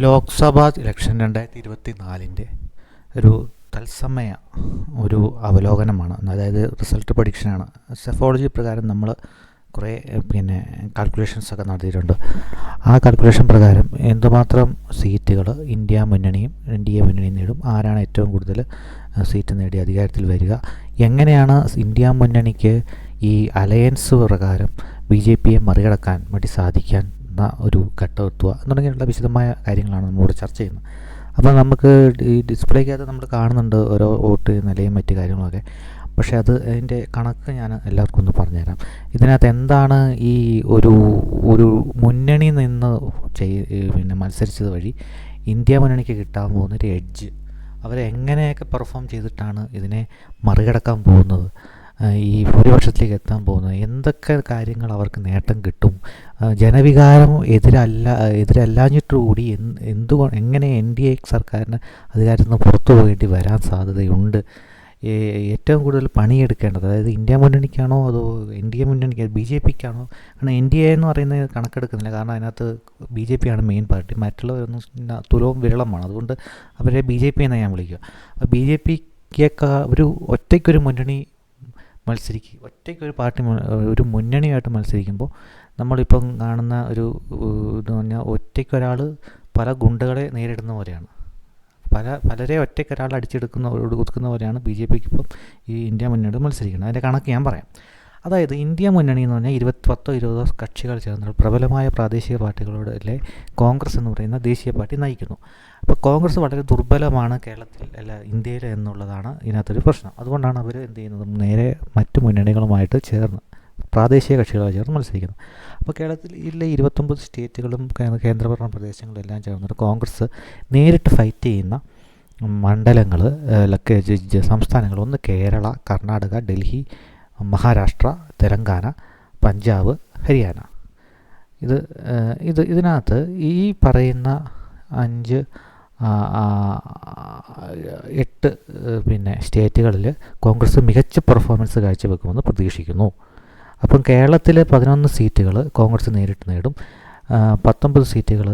Lok Sabha election 2024 ഒരു തത്സമയ ഒരു അവലോകനമാണ്. അതായത് റിസൾട്ട് പ്രഡിക്ഷനാണ്. സെഫോളജി പ്രകാരം നമ്മൾ കുറേ കാൽക്കുലേഷൻസൊക്കെ നടത്തിയിട്ടുണ്ട്. ആ കാൽക്കുലേഷൻ പ്രകാരം എന്തുമാത്രം സീറ്റുകൾ ഇന്ത്യ മുന്നണിയും NDA മുന്നണിയും നേടും, ആരാണ് ഏറ്റവും കൂടുതൽ സീറ്റ് നേടി അധികാരത്തിൽ വരിക, എങ്ങനെയാണ് ഇന്ത്യ മുന്നണിക്ക് ഈ അലയൻസ് പ്രകാരം BJPയെ മറികടക്കാൻ വേണ്ടി സാധിക്കാൻ ഒരു ഘട്ടം എത്തുക എന്നുണ്ടെങ്കിലുള്ള വിശദമായ കാര്യങ്ങളാണ് നമ്മളിവിടെ ചർച്ച ചെയ്യുന്നത്. അപ്പോൾ നമുക്ക് ഈ ഡിസ്പ്ലേക്കകത്ത് നമ്മൾ കാണുന്നുണ്ട് ഓരോ വോട്ട് നിലയും മറ്റു കാര്യങ്ങളൊക്കെ. പക്ഷേ അതിൻ്റെ കണക്ക് ഞാൻ എല്ലാവർക്കും ഒന്ന് പറഞ്ഞുതരാം. ഇതിനകത്ത് എന്താണ് ഈ ഒരു മുന്നണി നിന്ന് മത്സരിച്ചത് വഴി ഇന്ത്യ മുന്നണിക്ക് കിട്ടാൻ പോകുന്നൊരു എഡ്ജ്, അവരെങ്ങനെയൊക്കെ പെർഫോം ചെയ്തിട്ടാണ് ഇതിനെ മറികടക്കാൻ പോകുന്നത്, ഈ ഭൂരിപക്ഷത്തിലേക്ക് എത്താൻ പോകുന്നത്, എന്തൊക്കെ കാര്യങ്ങൾ അവർക്ക് നേട്ടം കിട്ടും, ജനവികാരം എതിരല്ലാഞ്ഞിട്ടുകൂടി എങ്ങനെ NDA സർക്കാരിന് അധികാരത്തിൽ നിന്ന് പുറത്തു പോകേണ്ടി വരാൻ സാധ്യതയുണ്ട്, ഏറ്റവും കൂടുതൽ പണിയെടുക്കേണ്ടത് അതായത് ഇന്ത്യ മുന്നണിക്കാണോ അതോ NDA മുന്നണിക്ക് BJPക്കാണോ. കാരണം NDA എന്ന് പറയുന്നത് കണക്കെടുക്കുന്നില്ല, കാരണം അതിനകത്ത് BJP ആണ് മെയിൻ പാർട്ടി, മറ്റുള്ളവരൊന്നും തുലവും വിരളമാണ്. അതുകൊണ്ട് അവരെ BJP എന്ന് ഞാൻ വിളിക്കുക. അപ്പോൾ BJPക്കൊക്കെ ഒറ്റയ്ക്കൊരു മുന്നണി ഒറ്റയ്ക്കൊരു പാർട്ടി ഒരു മുന്നണിയായിട്ട് മത്സരിക്കുമ്പോൾ നമ്മളിപ്പം കാണുന്ന എന്ന് പറഞ്ഞാൽ ഒറ്റയ്ക്കൊരാൾ പല ഗുണ്ടകളെ നേരിടുന്ന പോലെയാണ്, പലരെ ഒറ്റയ്ക്കൊരാൾ ഒതുക്കുന്ന പോലെയാണ് BJPക്ക് ഇപ്പം ഈ ഇന്ത്യ മുന്നണിയോട് മത്സരിക്കുന്നത്. അതിൻ്റെ കണക്ക് ഞാൻ പറയാം. അതായത് ഇന്ത്യ മുന്നണി എന്ന് പറഞ്ഞാൽ 10-20 കക്ഷികൾ ചേർന്ന പ്രബലമായ പ്രാദേശിക പാർട്ടികളോടല്ലേ കോൺഗ്രസ് എന്ന് പറയുന്ന ദേശീയ പാർട്ടി നയിക്കുന്നു. അപ്പോൾ കോൺഗ്രസ് വളരെ ദുർബലമാണ് കേരളത്തിൽ ഇന്ത്യയിൽ എന്നുള്ളതാണ് ഇതിനകത്തൊരു പ്രശ്നം. അതുകൊണ്ടാണ് അവർ എന്ത് ചെയ്യുന്നത്, നേരെ മറ്റു മുന്നണികളുമായിട്ട് ചേർന്ന് പ്രാദേശിക കക്ഷികളായി ചേർന്ന് മത്സരിക്കുന്നത്. അപ്പോൾ കേരളത്തിലെ 29 സ്റ്റേറ്റുകളും കേന്ദ്രഭരണ പ്രദേശങ്ങളെല്ലാം ചേർന്നിട്ട് കോൺഗ്രസ് നേരിട്ട് ഫൈറ്റ് ചെയ്യുന്ന മണ്ഡലങ്ങൾ സംസ്ഥാനങ്ങൾ ഒന്ന് കേരള, കർണാടക, ഡൽഹി, മഹാരാഷ്ട്ര, തെലങ്കാന, പഞ്ചാബ്, ഹരിയാന. ഇതിനകത്ത് ഈ പറയുന്ന 8 സ്റ്റേറ്റുകളിൽ കോൺഗ്രസ് മികച്ച പെർഫോമൻസ് കാഴ്ചവെക്കുമെന്ന് പ്രതീക്ഷിക്കുന്നു. അപ്പം കേരളത്തിൽ 11 സീറ്റുകൾ കോൺഗ്രസ് നേരിട്ട് നേടും, 19 സീറ്റുകൾ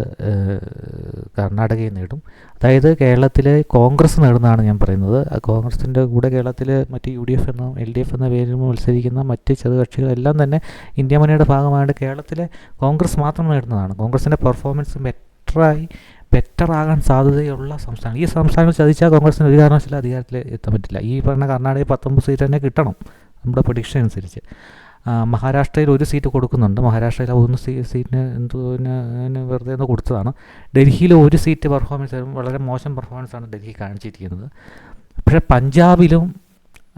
കർണാടകയിൽ നേടും. അതായത് കേരളത്തിൽ കോൺഗ്രസ് നേടുന്നതാണ് ഞാൻ പറയുന്നത്. കോൺഗ്രസിൻ്റെ കൂടെ കേരളത്തിൽ മറ്റ് UDF എന്നും LDF എന്ന പേരിൽ മത്സരിക്കുന്ന മറ്റ് ചെറുകക്ഷികളെല്ലാം തന്നെ ഇന്ത്യ മുന്നണിയുടെ ഭാഗമായിട്ട് കേരളത്തിലെ കോൺഗ്രസ് മാത്രം നേടുന്നതാണ്. കോൺഗ്രസിൻ്റെ പെർഫോമൻസ് ബെറ്ററാകാൻ സാധ്യതയുള്ള സംസ്ഥാനം. ഈ സംസ്ഥാനങ്ങൾ ചതിച്ചാൽ കോൺഗ്രസിന് ഒരു കാരണവശാലും അധികാരത്തിൽ എത്താൻ പറ്റില്ല. ഈ പറഞ്ഞ കർണാടകയിൽ 19 സീറ്റ് തന്നെ കിട്ടണം നമ്മുടെ പ്രഡിക്ഷൻ അനുസരിച്ച്. മഹാരാഷ്ട്രയിൽ 1 സീറ്റ് കൊടുക്കുന്നുണ്ട്. മഹാരാഷ്ട്രയിൽ 1 സീറ്റിന് വെറുതെ ഒന്ന് കൊടുത്തതാണ്. ഡൽഹിയിൽ 1 സീറ്റ് പെർഫോമൻസ് വളരെ മോശം പെർഫോമൻസാണ് ഡൽഹി കാണിച്ചിരിക്കുന്നത്. പക്ഷേ പഞ്ചാബിലും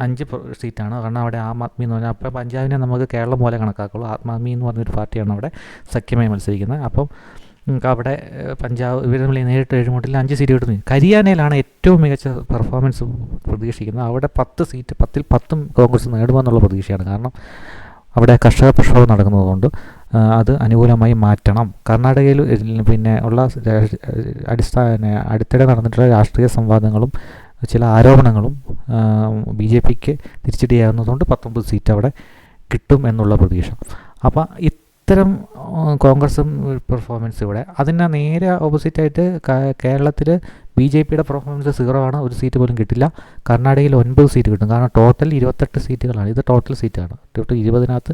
5 സീറ്റാണ്. കാരണം അവിടെ ആം ആദ്മി എന്ന് പറഞ്ഞാൽ, അപ്പോൾ പഞ്ചാബിനെ നമുക്ക് കേരളം പോലെ കണക്കാക്കുള്ളൂ. ആം ആദ്മി എന്ന് പറഞ്ഞൊരു പാർട്ടിയാണ് അവിടെ സഖ്യമായി മത്സരിക്കുന്നത്. അപ്പം അവിടെ പഞ്ചാബ് ഇവർ നേരിട്ട് ഏഴുമുട്ടിൽ 5 സീറ്റ് കിട്ടുന്നു. ഹരിയാനയിലാണ് ഏറ്റവും മികച്ച പെർഫോമൻസ് പ്രതീക്ഷിക്കുന്നത്. അവിടെ 10 സീറ്റ് 10-ൽ 10 കോൺഗ്രസ് നേടുമെന്നുള്ള പ്രതീക്ഷയാണ്. കാരണം അവിടെ കർഷക പ്രക്ഷോഭം നടക്കുന്നതുകൊണ്ട് അത് അനുകൂലമായി മാറ്റണം. കർണാടകയിൽ ഉള്ള അടുത്തിടെ നടന്നിട്ടുള്ള രാഷ്ട്രീയ സംവാദങ്ങളും ചില ആരോപണങ്ങളും BJPക്ക് തിരിച്ചടിയാകുന്നതുകൊണ്ട് 19 സീറ്റ് അവിടെ കിട്ടും എന്നുള്ള പ്രതീക്ഷ. അപ്പോൾ ഇത്തരം കോൺഗ്രസും പെർഫോമൻസ് ഇവിടെ. അതിന് നേരെ ഓപ്പോസിറ്റായിട്ട് കേരളത്തിൽ BJPയുടെ പെർഫോമൻസ് 0 ആണ്, 1 സീറ്റ് പോലും കിട്ടില്ല. കർണാടകയിൽ 9 സീറ്റ് കിട്ടും. കാരണം ടോട്ടൽ 28 സീറ്റുകളാണ്. ഇത് ടോട്ടൽ സീറ്റാണ്. ടോട്ടൽ 20-നകത്ത്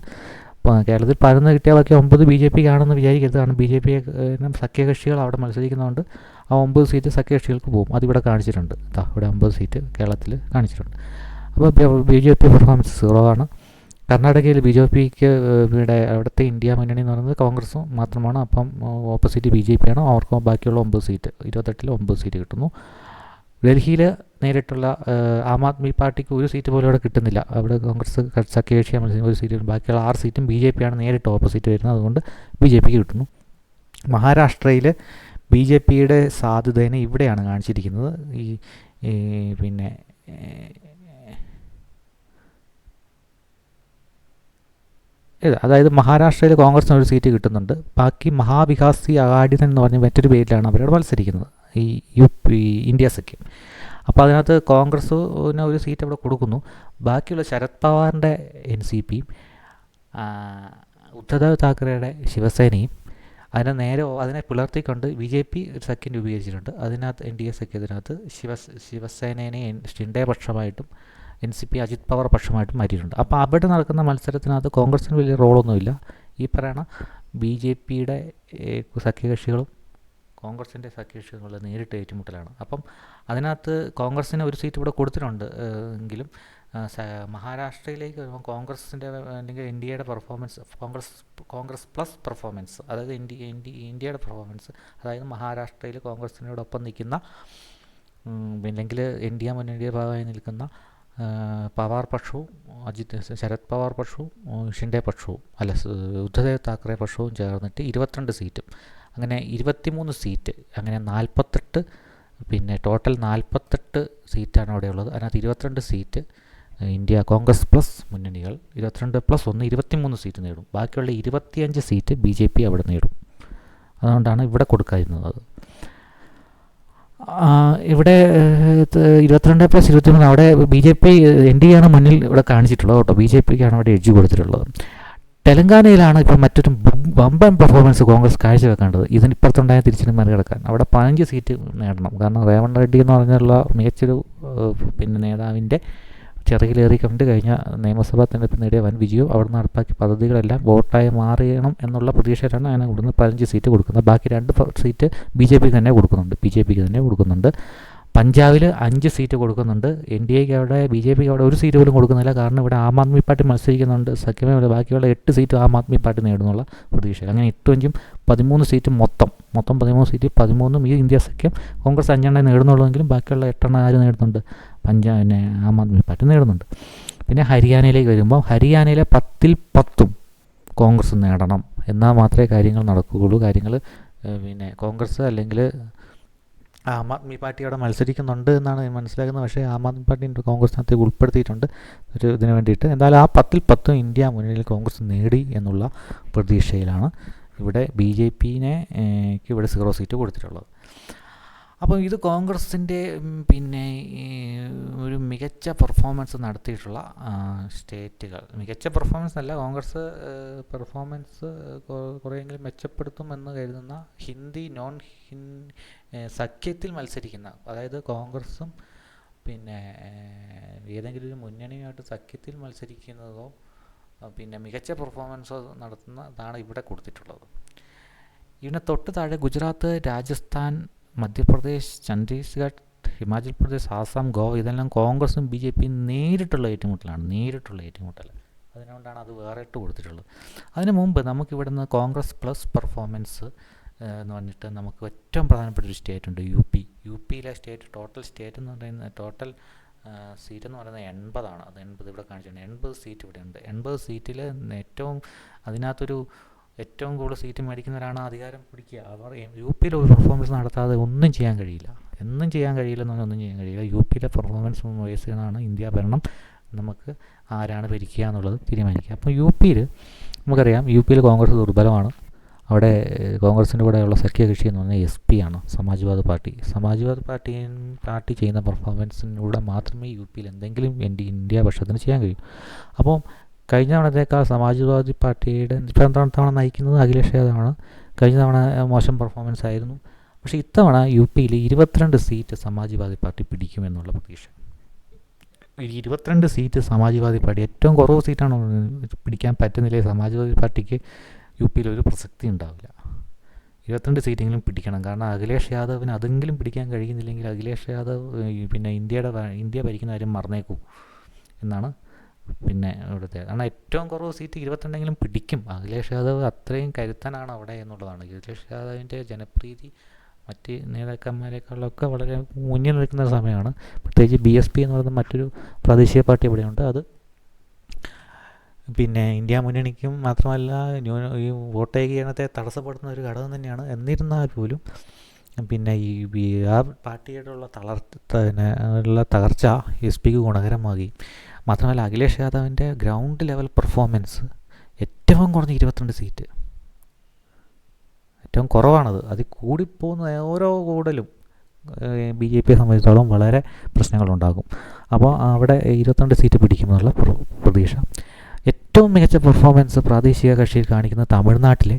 കേരളത്തിൽ 11 കിട്ടിയാൽ ബാക്കി 9 BJPക്കാണെന്ന് വിചാരിക്കരുത്. കാരണം BJP സഖ്യകക്ഷികൾ അവിടെ മത്സരിക്കുന്നതുകൊണ്ട് ആ 9 സീറ്റ് സഖ്യകക്ഷികൾക്ക് പോകും. അതിവിടെ കാണിച്ചിട്ടുണ്ട്. ഇവിടെ 9 സീറ്റ് കേരളത്തിൽ കാണിച്ചിട്ടുണ്ട്. അപ്പോൾ BJP പെർഫോമൻസ് 0 ആണ്. കർണാടകയിൽ BJPക്ക് അവിടുത്തെ ഇന്ത്യ മുന്നണി എന്ന് പറയുന്നത് കോൺഗ്രസും മാത്രമാണ്. അപ്പം ഓപ്പോസിറ്റ് BJPയാണ്. അവർക്ക് ബാക്കിയുള്ള 9 സീറ്റ് 28-ൽ 9 സീറ്റ് കിട്ടുന്നു. ഡൽഹിയിൽ നേരിട്ടുള്ള ആം ആദ്മി പാർട്ടിക്ക് 1 സീറ്റ് പോലും അവിടെ കിട്ടുന്നില്ല. അവിടെ കോൺഗ്രസ് സഖ്യകക്ഷിയാണ് മത്സരിക്കുന്ന 1 സീറ്റ്. ബാക്കിയുള്ള 6 സീറ്റും BJPയാണ് നേരിട്ട് ഓപ്പോസിറ്റ് വരുന്നത്. അതുകൊണ്ട് BJPക്ക് കിട്ടുന്നു. മഹാരാഷ്ട്രയിൽ BJPയുടെ സാധ്യതയെ ഇവിടെയാണ് കാണിച്ചിരിക്കുന്നത്. അതായത് മഹാരാഷ്ട്രയിൽ കോൺഗ്രസിന് 1 സീറ്റ് കിട്ടുന്നുണ്ട്. ബാക്കി മഹാവികാസി അഘാടി എന്ന് പറഞ്ഞ മറ്റൊരു പേരിലാണ് അവരോട് മത്സരിക്കുന്നത്, ഈ ഇന്ത്യ സഖ്യം. അപ്പോൾ അതിനകത്ത് കോൺഗ്രസ്സിന് 1 സീറ്റ് അവിടെ കൊടുക്കുന്നു. ബാക്കിയുള്ള ശരത് പവാറിൻ്റെ NCPയും ഉദ്ധവ് താക്കറെയുടെ ശിവസേനയും അതിനെ പുലർത്തിക്കൊണ്ട് BJP ഒരു സഖ്യം രൂപീകരിച്ചിട്ടുണ്ട്. അതിനകത്ത് NDA സഖ്യത്തിനകത്ത് ശിവസേനയെ ഷിൻഡെ പക്ഷമായിട്ടും NCP അജിത് പവാർ പക്ഷമായിട്ടും മാറ്റിയിട്ടുണ്ട്. അപ്പോൾ അവിടെ നടക്കുന്ന മത്സരത്തിനകത്ത് കോൺഗ്രസിന് വലിയ റോളൊന്നുമില്ല. ഈ പറയുന്ന BJPയുടെ സഖ്യകക്ഷികളും കോൺഗ്രസിൻ്റെ സഖ്യകക്ഷികളും നേരിട്ട് ഏറ്റുമുട്ടലാണ്. അപ്പം അതിനകത്ത് കോൺഗ്രസിന് ഒരു സീറ്റ് ഇവിടെ കൊടുത്തിട്ടുണ്ട്. എങ്കിലും മഹാരാഷ്ട്രയിലേക്ക് വരുമ്പോൾ കോൺഗ്രസിൻ്റെ അല്ലെങ്കിൽ ഇന്ത്യയുടെ പെർഫോമൻസ് കോൺഗ്രസ് പ്ലസ് പെർഫോമൻസ്, അതായത് ഇന്ത്യയുടെ പെർഫോമൻസ്, അതായത് മഹാരാഷ്ട്രയിൽ കോൺഗ്രസിനോടൊപ്പം നിൽക്കുന്ന അല്ലെങ്കിൽ ഇന്ത്യ മുന്നണിയുടെ ഭാഗമായി നിൽക്കുന്ന പവാർ പക്ഷവും ശരത് പവാർ പക്ഷവും ഷിൻഡെ പക്ഷവും ഉദ്ധവ് താക്കറെ പക്ഷവും ചേർന്നിട്ട് 22 സീറ്റും, അങ്ങനെ 23 സീറ്റ്, അങ്ങനെ 48, പിന്നെ ടോട്ടൽ 48 സീറ്റാണ് അവിടെ ഉള്ളത്. അതിനകത്ത് 22 സീറ്റ് ഇന്ത്യ കോൺഗ്രസ് പ്ലസ് മുന്നണികൾ, 22 + 1 23 സീറ്റ് നേടും. ബാക്കിയുള്ള 25 സീറ്റ് BJP അവിടെ നേടും. അതുകൊണ്ടാണ് ഇവിടെ കൊടുക്കാതിരുന്നത്. ഇവിടെ 22 + 23 അവിടെ BJP NDA ആണ് മുന്നിൽ ഇവിടെ കാണിച്ചിട്ടുള്ളത് കേട്ടോ. BJPക്കാണ് അവിടെ എഡ്ജ് കൊടുത്തിട്ടുള്ളത്. തെലങ്കാനയിലാണ് ഇപ്പോൾ മറ്റൊരു വമ്പൻ പെർഫോമൻസ് കോൺഗ്രസ് കാഴ്ചവെക്കേണ്ടത്. ഇതിനിപ്പുറത്തുണ്ടായ തിരിച്ചിന് മറികടക്കാൻ അവിടെ 15 സീറ്റ് നേടണം. കാരണം റേവന്ത് റെഡ്ഡി എന്ന് പറഞ്ഞുള്ള മികച്ചൊരു നേതാവിൻ്റെ ചിറകിലേറി കണ്ട് കഴിഞ്ഞ നിയമസഭാ തെരഞ്ഞെടുപ്പ് നേടിയ വൻ വിജയവും അവിടെ നടപ്പാക്കിയ പദ്ധതികളെല്ലാം വോട്ടായി മാറിയണം എന്നുള്ള പ്രതീക്ഷയിലാണ് അങ്ങനെ ഇവിടുന്ന് 15 സീറ്റ് കൊടുക്കുന്നത്. ബാക്കി 2 സീറ്റ് BJPക്ക് തന്നെ കൊടുക്കുന്നുണ്ട്. പഞ്ചാബിൽ 5 സീറ്റ് കൊടുക്കുന്നുണ്ട്. NDAക്ക് അവിടെ BJPക്ക് അവിടെ ഒരു സീറ്റ് പോലും കൊടുക്കുന്നില്ല. കാരണം ഇവിടെ ആം ആദ്മി പാർട്ടി മത്സരിക്കുന്നുണ്ട്. സഖ്യമേ ബാക്കിയുള്ള 8 സീറ്റ് ആം ആദ്മി പാർട്ടി നേടുന്നുള്ള പ്രതീക്ഷ. അങ്ങനെ 8 × 5 13 സീറ്റ് മൊത്തം 13 സീറ്റ് 13 ഈ ഇന്ത്യ സഖ്യം കോൺഗ്രസ് 5 നേടുന്നുള്ളൂവെങ്കിലും ബാക്കിയുള്ള 8 ആര് നേടുന്നുണ്ട്? പഞ്ചാബിനെ ആം ആദ്മി പാർട്ടി നേടുന്നുണ്ട്. പിന്നെ ഹരിയാനയിലേക്ക് വരുമ്പോൾ ഹരിയാനയിലെ 10 ൽ 10 കോൺഗ്രസ് നേടണം, എന്നാൽ മാത്രമേ കാര്യങ്ങൾ നടക്കുകയുള്ളൂ. പിന്നെ കോൺഗ്രസ് അല്ലെങ്കിൽ ആം ആദ്മി പാർട്ടി അവിടെ മത്സരിക്കുന്നുണ്ട് എന്നാണ് മനസ്സിലാക്കുന്നത്. പക്ഷേ ആം ആദ്മി പാർട്ടി കോൺഗ്രസിനകത്ത് ഉൾപ്പെടുത്തിയിട്ടുണ്ട് ഒരു ഇതിന് വേണ്ടിയിട്ട്. എന്തായാലും ആ 10 ൽ 10 ഇന്ത്യ മുന്നണിയിൽ കോൺഗ്രസ് നേടി എന്നുള്ള പ്രതീക്ഷയിലാണ് ഇവിടെ BJPക്ക് ഇവിടെ 0 സീറ്റ് കൊടുത്തിട്ടുള്ളത്. അപ്പം ഇത് കോൺഗ്രസിൻ്റെ പിന്നെ ഒരു മികച്ച പെർഫോമൻസ് നടത്തിയിട്ടുള്ള സ്റ്റേറ്റുകൾ. മികച്ച പെർഫോമൻസ് അല്ല, കോൺഗ്രസ് പെർഫോമൻസ് കുറേയെങ്കിലും മെച്ചപ്പെടുത്തുമെന്ന് കരുതുന്ന ഹിന്ദി നോൺ സഖ്യത്തിൽ മത്സരിക്കുന്ന, അതായത് കോൺഗ്രസും പിന്നെ ഏതെങ്കിലും ഒരു മുന്നണിയുമായിട്ട് സഖ്യത്തിൽ മത്സരിക്കുന്നതോ പിന്നെ മികച്ച പെർഫോമൻസോ നടത്തുന്നതാണ് ഇവിടെ കൊടുത്തിട്ടുള്ളത്. ഇതിന് തൊട്ട് താഴെ ഗുജറാത്ത്, രാജസ്ഥാൻ, മധ്യപ്രദേശ്, ഛത്തീസ്ഗഡ്, ഹിമാചൽ പ്രദേശ്, ആസാം, ഗോവ ഇതെല്ലാം കോൺഗ്രസും BJPയും നേരിട്ടുള്ള ഏറ്റുമുട്ടൽ. അതുകൊണ്ടാണ് അത് വേറെ ഇട്ട് കൊടുത്തിട്ടുള്ളത്. അതിന് മുമ്പ് നമുക്കിവിടുന്ന് കോൺഗ്രസ് പ്ലസ് പെർഫോമൻസ് എന്ന് പറഞ്ഞിട്ട് നമുക്ക് ഏറ്റവും പ്രധാനപ്പെട്ട ഒരു സ്റ്റേറ്റ് ഉണ്ട്, UP-യിലെ ടോട്ടൽ സ്റ്റേറ്റ് എന്ന് പറയുന്നത് ടോട്ടൽ സീറ്റ് എന്ന് പറയുന്നത് 80 ആണ്. അത് 80 ഇവിടെ കാണിച്ചിട്ടുണ്ട്. 80 സീറ്റ് ഇവിടെ ഉണ്ട്. 80 സീറ്റിൽ അതിനകത്തൊരു ഏറ്റവും കൂടുതൽ സീറ്റ് മേടിക്കുന്നവരാണ് അധികാരം പിടിക്കുക. അവർ UP-യിൽ ഒരു പെർഫോമൻസ് നടത്താതെ ഒന്നും ചെയ്യാൻ കഴിയില്ല. ഒന്നും ചെയ്യാൻ കഴിയില്ല. UP-യിലെ പെർഫോമൻസ് ബേസ് ചെയ്താണ് ഇന്ത്യ ഭരണം നമുക്ക് ആരാണ് ഭരിക്കുക എന്നുള്ളത് തീരുമാനിക്കുക. അപ്പോൾ UP-യിൽ നമുക്കറിയാം, UP-യിൽ കോൺഗ്രസ് ദുർബലമാണ്. അവിടെ കോൺഗ്രസിൻ്റെ കൂടെയുള്ള സഖ്യകക്ഷി എന്ന് പറഞ്ഞാൽ SP ആണ്, സമാജ്വാദി പാർട്ടി ചെയ്യുന്ന പെർഫോമൻസിലൂടെ മാത്രമേ UP-യിൽ എന്തെങ്കിലും ഇന്ത്യ പക്ഷത്തിന് ചെയ്യാൻ കഴിയൂ. അപ്പോൾ കഴിഞ്ഞ തവണത്തേക്കാൾ സമാജ്വാദി പാർട്ടിയുടെ ഇപ്പം തവണ നയിക്കുന്നത് അഖിലേഷ് യാദവാണ്. കഴിഞ്ഞ തവണ മോശം പെർഫോമൻസ് ആയിരുന്നു. പക്ഷേ ഇത്തവണ UP-യിൽ 22 സീറ്റ് സമാജ്വാദി പാർട്ടി പിടിക്കുമെന്നുള്ള പ്രതീക്ഷ. 22 സീറ്റ് സമാജ്വാദി പാർട്ടി, ഏറ്റവും കുറവ് സീറ്റാണ് പിടിക്കാൻ പറ്റുന്നില്ലേ സമാജ്വാദി പാർട്ടിക്ക് UP-യിൽ ഒരു പ്രസക്തി ഉണ്ടാവില്ല. 22 സീറ്റെങ്കിലും പിടിക്കണം. കാരണം അഖിലേഷ് യാദവിന് അതെങ്കിലും പിടിക്കാൻ കഴിയുന്നില്ലെങ്കിൽ അഖിലേഷ് യാദവ് പിന്നെ ഇന്ത്യ ഭരിക്കുന്ന കാര്യം മറന്നേക്കൂ എന്നാണ് പിന്നെ ഇവിടുത്തെ. കാരണം ഏറ്റവും കുറവ് സീറ്റ് 22 പിടിക്കും. അഖിലേഷ് യാദവ് അത്രയും കരുത്തനാണ് അവിടെ എന്നുള്ളതാണ്. അഖിലേഷ് യാദവിൻ്റെ ജനപ്രീതി മറ്റ് നേതാക്കന്മാരെക്കാളൊക്കെ വളരെ മുന്നിൽ നിൽക്കുന്ന സമയമാണ്. പ്രത്യേകിച്ച് BSP എന്ന് പറയുന്ന മറ്റൊരു പ്രാദേശിക പാർട്ടി ഇവിടെയുണ്ട്. അത് പിന്നെ ഇന്ത്യ മുന്നണിക്കും മാത്രമല്ല ഈ വോട്ട് ഏകീകരണത്തെ തടസ്സപ്പെടുത്തുന്ന ഒരു ഘടകം തന്നെയാണ്. എന്നിരുന്നാൽ പോലും പിന്നെ ആ പാർട്ടിയുടെ ഉള്ള തകർച്ച SP-ക്ക് ഗുണകരമാകുകയും മാത്രമല്ല അഖിലേഷ് യാദവിൻ്റെ ഗ്രൗണ്ട് ലെവൽ പെർഫോമൻസ് ഏറ്റവും കുറഞ്ഞ 22 സീറ്റ് ഏറ്റവും കുറവാണത്. അത് കൂടിപ്പോകുന്ന ഓരോ കൂടലും BJPയെ സംബന്ധിച്ചിടത്തോളം വളരെ പ്രശ്നങ്ങളുണ്ടാകും. അപ്പോൾ അവിടെ 22 സീറ്റ് പിടിക്കുമെന്നുള്ള പ്രതീക്ഷ. ഏറ്റവും മികച്ച പെർഫോമൻസ് പ്രാദേശിക കക്ഷിയിൽ കാണിക്കുന്നത് തമിഴ്നാട്ടിലെ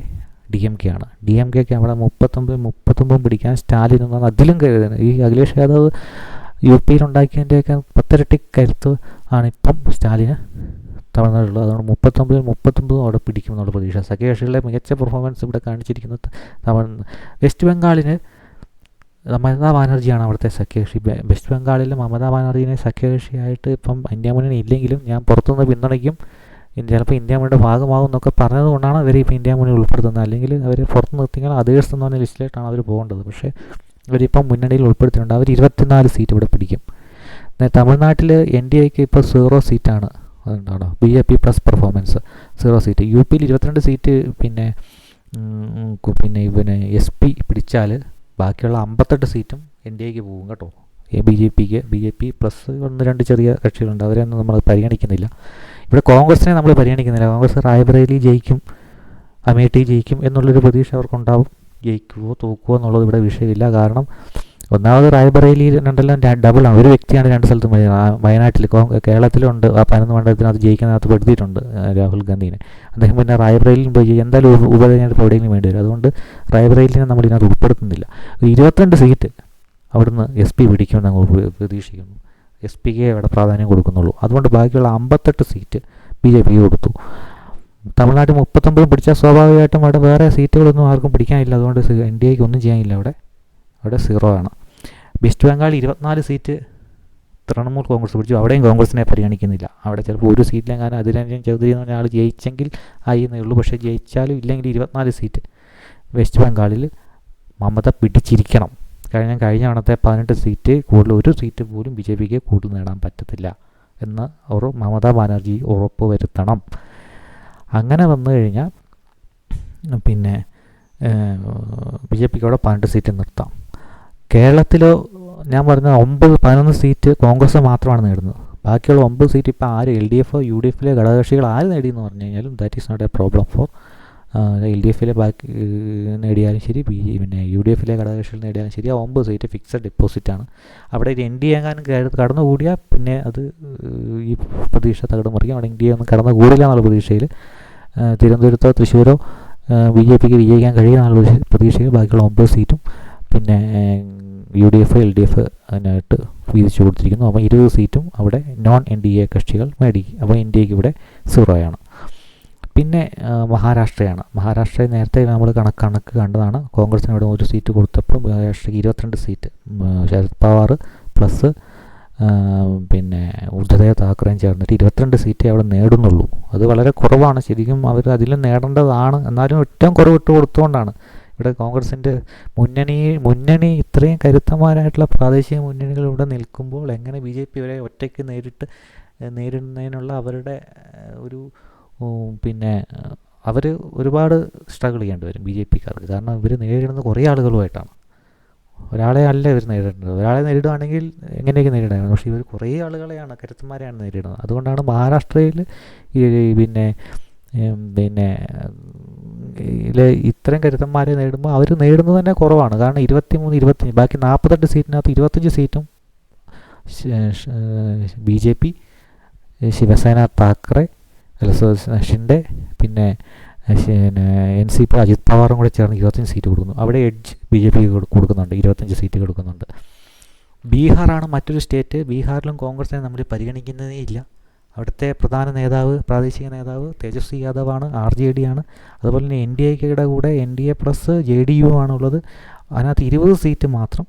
DMK ആണ്. DMKക്ക് അവിടെ 39 പിടിക്കാൻ സ്റ്റാലിൻ എന്നാണ് അതിലും കരുതുന്നത്. ഈ അഖിലേഷ് യാദവ് UPയിൽ ഉണ്ടാക്കിയതിൻ്റെയൊക്കെ 10 ഇരട്ടി കരുത്ത് ആണ് ഇപ്പം സ്റ്റാലിന് തമിഴ്നാടുള്ളത്. അതുകൊണ്ട് 39 അവിടെ പിടിക്കുമെന്നുള്ള പ്രതീക്ഷ. സഖ്യകക്ഷികളുടെ മികച്ച പെർഫോമൻസ് ഇവിടെ കാണിച്ചിരിക്കുന്നത് വെസ്റ്റ് ബംഗാളിന് മമതാ ബാനർജിയാണ് അവിടുത്തെ സഖ്യകക്ഷി. വെസ്റ്റ് ബംഗാളിൽ മമതാ ബാനർജിനെ സഖ്യകക്ഷിയായിട്ട് ഇപ്പം ഇന്ത്യ മുന്നണി ഇല്ലെങ്കിലും ഞാൻ പുറത്തുനിന്ന് പിന്തുണയ്ക്കും, ചിലപ്പോൾ ഇന്ത്യ മുന്നണിയുടെ ഭാഗമാകും എന്നൊക്കെ പറഞ്ഞതുകൊണ്ടാണ് അവർ ഇപ്പോൾ ഇന്ത്യ മുന്നണി ഉൾപ്പെടുത്തുന്നത്. അല്ലെങ്കിൽ അവർ പുറത്ത് നിർത്തിയാൽ അതേഴ്സ് എന്ന് പറഞ്ഞ ലിസ്റ്റിലായിട്ടാണ് അവർ പോകേണ്ടത്. പക്ഷേ ഇവരിപ്പം മുന്നണിയിൽ ഉൾപ്പെടുത്തിയിട്ടുണ്ട്. അവർ 24 സീറ്റ് ഇവിടെ പിടിക്കും. തമിഴ്നാട്ടിൽ NDAക്ക് ഇപ്പോൾ 0 സീറ്റാണ്. അതുകൊണ്ടാണ് BJP പ്ലസ് പെർഫോമൻസ് 0 സീറ്റ്. UPയിൽ 22 സീറ്റ് പിന്നെ SP പിടിച്ചാൽ ബാക്കിയുള്ള 58 സീറ്റും NDAക്ക് പോകും കേട്ടോ. BJP പ്ലസ് 1-2 ചെറിയ കക്ഷികളുണ്ട്, അവരെയൊന്നും നമ്മൾ പരിഗണിക്കുന്നില്ല. ഇവിടെ കോൺഗ്രസിനെ നമ്മൾ പരിഗണിക്കുന്നില്ല. കോൺഗ്രസ് റായ്ബറേലി ജയിക്കും, അമേഠി ജയിക്കും എന്നുള്ളൊരു പ്രതീക്ഷ അവർക്കുണ്ടാവും. ജയിക്കുമോ തോക്കുമോ എന്നുള്ളത് ഇവിടെ വിഷയമില്ല. കാരണം ഒന്നാമത് റായ്ബറേലിയിൽ രണ്ടെല്ലാം ഡബിളാണ്. ഒരു വ്യക്തിയാണ് 2 സ്ഥലത്തും. വയനാട്ടിൽ കേരളത്തിലുണ്ട് ആ 11 മണ്ഡലത്തിനകത്ത് ജയിക്കുന്നതിനകത്ത് പെടുത്തിയിട്ടുണ്ട് രാഹുൽ ഗാന്ധിനെ. അദ്ദേഹം പിന്നെ റായ്ബറേലിയും പോയി എന്തായാലും ഉപതെരഞ്ഞെടുപ്പ് എവിടെയെങ്കിലും വേണ്ടി വരും. അതുകൊണ്ട് റായ്ബറേലിനെ നമ്മൾ ഇതിനകത്ത് ഉൾപ്പെടുത്തുന്നില്ല. 22 സീറ്റ് അവിടുന്ന് SP പിടിക്കുമെന്ന് ഞങ്ങൾ പ്രതീക്ഷിക്കുന്നു. SPക്ക് അവിടെ പ്രാധാന്യം കൊടുക്കുന്നുള്ളൂ. അതുകൊണ്ട് ബാക്കിയുള്ള 58 സീറ്റ് BJPക്ക് കൊടുത്തു. തമിഴ്നാട്ടിൽ 39 പിടിച്ചാൽ സ്വാഭാവികമായിട്ടും അവിടെ വേറെ സീറ്റുകളൊന്നും ആർക്കും പിടിക്കാനില്ല. അതുകൊണ്ട് NDAക്ക് ഒന്നും ചെയ്യാനില്ല. അവിടെ 0 ആണ്. വെസ്റ്റ് ബംഗാൾ 24 സീറ്റ് തൃണമൂൽ കോൺഗ്രസ് പിടിച്ചു. അവിടെയും കോൺഗ്രസിനെ പരിഗണിക്കുന്നില്ല. അവിടെ ചിലപ്പോൾ ഒരു സീറ്റിലെങ്ങാനും അതിരഞ്ജൻ ചൗധരി എന്ന് പറഞ്ഞ ആൾ ജയിച്ചെങ്കിൽ ആയി എന്നേ ഉള്ളൂ. പക്ഷേ ജയിച്ചാലും ഇല്ലെങ്കിൽ 24 സീറ്റ് വെസ്റ്റ് ബംഗാളിൽ മമത പിടിച്ചിരിക്കണം. കഴിഞ്ഞ തവണത്തെ 18 സീറ്റ് കൂടുതൽ ഒരു സീറ്റ് പോലും BJPക്ക് കൂടുതൽ നേടാൻ പറ്റത്തില്ല എന്ന് മമതാ ബാനർജി ഉറപ്പ് വരുത്തണം. അങ്ങനെ വന്നു കഴിഞ്ഞാൽ പിന്നെ BJPക്ക് അവിടെ 18 സീറ്റ് നിർത്താം. കേരളത്തിലോ ഞാൻ പറഞ്ഞ 11 സീറ്റ് കോൺഗ്രസ് മാത്രമാണ് നേടുന്നത്. ബാക്കിയുള്ള 9 സീറ്റ് ഇപ്പോൾ ആര് LDF UDFിലെ ഘടകകക്ഷികൾ ആര് നേടിയെന്ന് പറഞ്ഞു കഴിഞ്ഞാലും that is not a problem for LDFിലെ ബാക്കി നേടിയാലും ശരി, പിന്നെ UDFിലെ ഘടകകക്ഷികൾ നേടിയാലും ശരി. ആ 9 സീറ്റ് ഫിക്സഡ് ഡെപ്പോസിറ്റാണ്. അവിടെ NDA എങ്ങാനും കടന്നുകൂടിയാൽ പിന്നെ അത് ഈ പ്രതീക്ഷ തകിടം മറിയും. അവിടെ NDA ഒന്നും കടന്നുകൂടില്ല എന്നുള്ള പ്രതീക്ഷയിൽ തിരുവനന്തപുരത്തോ തൃശ്ശൂരോ BJPക്ക് വിജയിക്കാൻ കഴിയുമെന്നുള്ള പ്രതീക്ഷയിൽ ബാക്കിയുള്ള 9 സീറ്റും പിന്നെ UDF LDF അതിനായിട്ട് വീതിച്ചു കൊടുത്തിരിക്കുന്നു. അപ്പോൾ 20 സീറ്റും അവിടെ നോൺ NDA കക്ഷികൾ മേടിക്കും. അപ്പോൾ NDAക്ക് ഇവിടെ 0 ആണ്. പിന്നെ മഹാരാഷ്ട്രയാണ്. മഹാരാഷ്ട്രയിൽ നേരത്തെ നമ്മൾ കണക്ക് കണ്ടതാണ്. കോൺഗ്രസിന് ഇവിടെ 1 സീറ്റ് കൊടുത്തപ്പോൾ മഹാരാഷ്ട്രയ്ക്ക് 22 സീറ്റ് ശരത് പവാർ പ്ലസ് പിന്നെ ഉദ്ധവ് താക്കറേയും ചേർന്നിട്ട് 22 സീറ്റേ അവിടെ നേടുന്നുള്ളൂ. അത് വളരെ കുറവാണ്. ശരിക്കും അവർ അതിലും നേടേണ്ടതാണ്. എന്നാലും ഏറ്റവും കുറവ് ഇട്ട് കൊടുത്തുകൊണ്ടാണ് ഇവിടെ കോൺഗ്രസിൻ്റെ മുന്നണി ഇത്രയും കരുത്തന്മാരായിട്ടുള്ള പ്രാദേശിക മുന്നണികൾ ഇവിടെ നിൽക്കുമ്പോൾ എങ്ങനെ BJP ഇവരെ ഒറ്റയ്ക്ക് നേരിടുന്നതിനുള്ള അവരുടെ ഒരു പിന്നെ അവർ ഒരുപാട് സ്ട്രഗിൾ ചെയ്യേണ്ടി വരും BJPക്കാർക്ക്. കാരണം ഇവർ നേരിടുന്ന കുറേ ആളുകളുമായിട്ടാണ്. ഒരാളെ അല്ല ഇവർ നേരിടേണ്ടത്. ഒരാളെ നേരിടുകയാണെങ്കിൽ എങ്ങനെയൊക്കെ നേരിടാം. പക്ഷേ ഇവർ കുറേ ആളുകളെയാണ്, കരുത്തന്മാരെയാണ് നേരിടുന്നത്. അതുകൊണ്ടാണ് മഹാരാഷ്ട്രയിൽ പിന്നെ ഇത്രയും കരുത്തന്മാരെ നേടുമ്പോൾ അവർ നേടുന്നത് തന്നെ കുറവാണ്. കാരണം 23-25 ബാക്കി 48 സീറ്റിനകത്ത് 25 സീറ്റും BJP ശിവസേന താക്കറെ ഷിൻഡെ പിന്നെ NCP അജിത് പവാറും കൂടെ ചേർന്ന് 25 സീറ്റ് കൊടുക്കുന്നു. അവിടെ എഡ്ജ് BJPക്ക് കൊടുക്കുന്നുണ്ട്, 25 സീറ്റ് കൊടുക്കുന്നുണ്ട്. ബീഹാറാണ് മറ്റൊരു സ്റ്റേറ്റ്. ബീഹാറിലും കോൺഗ്രസിനെ നമ്മൾ പരിഗണിക്കുന്നതേ ഇല്ല. അവിടുത്തെ പ്രധാന നേതാവ്, പ്രാദേശിക നേതാവ് തേജസ്വി യാദവാണ്, RJD ആണ്. അതുപോലെ തന്നെ NDAയുടെ കൂടെ NDA പ്ലസ് JDU ആണുള്ളത്. അതിനകത്ത് 20 സീറ്റ് മാത്രം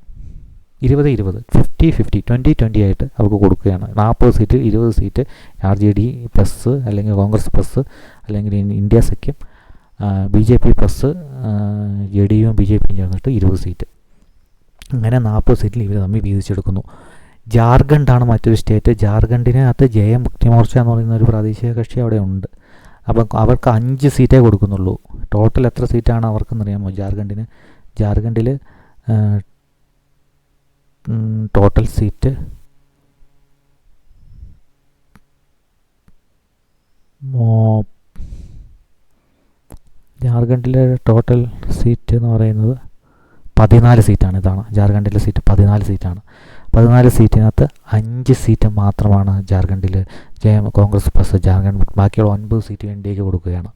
20-20 50-50 20-20 ആയിട്ട് അവർക്ക് കൊടുക്കുകയാണ്. 40 സീറ്റിൽ 20 സീറ്റ് RJD പ്ലസ് അല്ലെങ്കിൽ കോൺഗ്രസ് പ്ലസ് അല്ലെങ്കിൽ ഇന്ത്യ സഖ്യം BJP പ്ലസ് JDUവും BJPയും ചേർന്നിട്ട് 20 സീറ്റ്. അങ്ങനെ 40 സീറ്റിൽ ഇവർ തമ്മിൽ വീതിച്ചെടുക്കുന്നു. ജാർഖണ്ഡാണ് മറ്റൊരു സ്റ്റേറ്റ്. ജാർഖണ്ഡിനകത്ത് മുക്തി മോർച്ച എന്ന് പറയുന്ന ഒരു പ്രാദേശിക കക്ഷി അവിടെ ഉണ്ട്. അപ്പം അവർക്ക് 5 സീറ്റേ കൊടുക്കുന്നുള്ളൂ. ടോട്ടൽ എത്ര സീറ്റാണ് അവർക്കെന്നറിയാമോ? ജാർഖണ്ഡിൽ ടോട്ടൽ സീറ്റ് ജാർഖണ്ഡിലെ ടോട്ടൽ സീറ്റ് എന്ന് പറയുന്നത് 14 സീറ്റാണ്. ഇതാണ് ജാർഖണ്ഡിലെ സീറ്റ്, 14 സീറ്റാണ്. 14 സീറ്റിനകത്ത് 5 സീറ്റ് മാത്രമാണ് ജാർഖണ്ഡിൽ കോൺഗ്രസ് പ്ലസ് ജാർഖണ്ഡ്. ബാക്കിയുള്ള 9 സീറ്റ് NDAക്ക് കൊടുക്കുകയാണ്.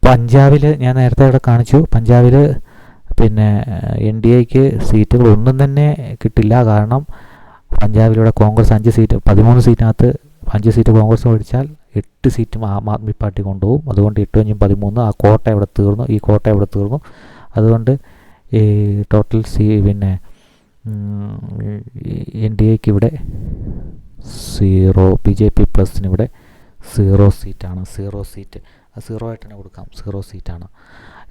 പഞ്ചാബിൽ ഞാൻ നേരത്തെ ഇവിടെ കാണിച്ചു, പഞ്ചാബിൽ പിന്നെ എൻ ഡി എക്ക് സീറ്റുകൾ ഒന്നും തന്നെ കിട്ടില്ല. കാരണം പഞ്ചാബിലൂടെ കോൺഗ്രസ് 13 സീറ്റിനകത്ത് 5 സീറ്റ് കോൺഗ്രസ് മേടിച്ചാൽ 8 സീറ്റും ആം ആദ്മി പാർട്ടി കൊണ്ടുപോകും. അതുകൊണ്ട് 8 × 13 ആ കോട്ട ഇവിടെ തീർന്നു, ഈ കോട്ട ഇവിടെ തീർന്നു. അതുകൊണ്ട് ഈ ടോട്ടൽ പിന്നെ എൻ ഡി എക്ക് ഇവിടെ 0, BJP പ്ലസിന് ഇവിടെ 0 സീറ്റാണ്. 0 സീറ്റ്, അത് 0 ആയിട്ട് തന്നെ കൊടുക്കാം, 0 സീറ്റാണ്.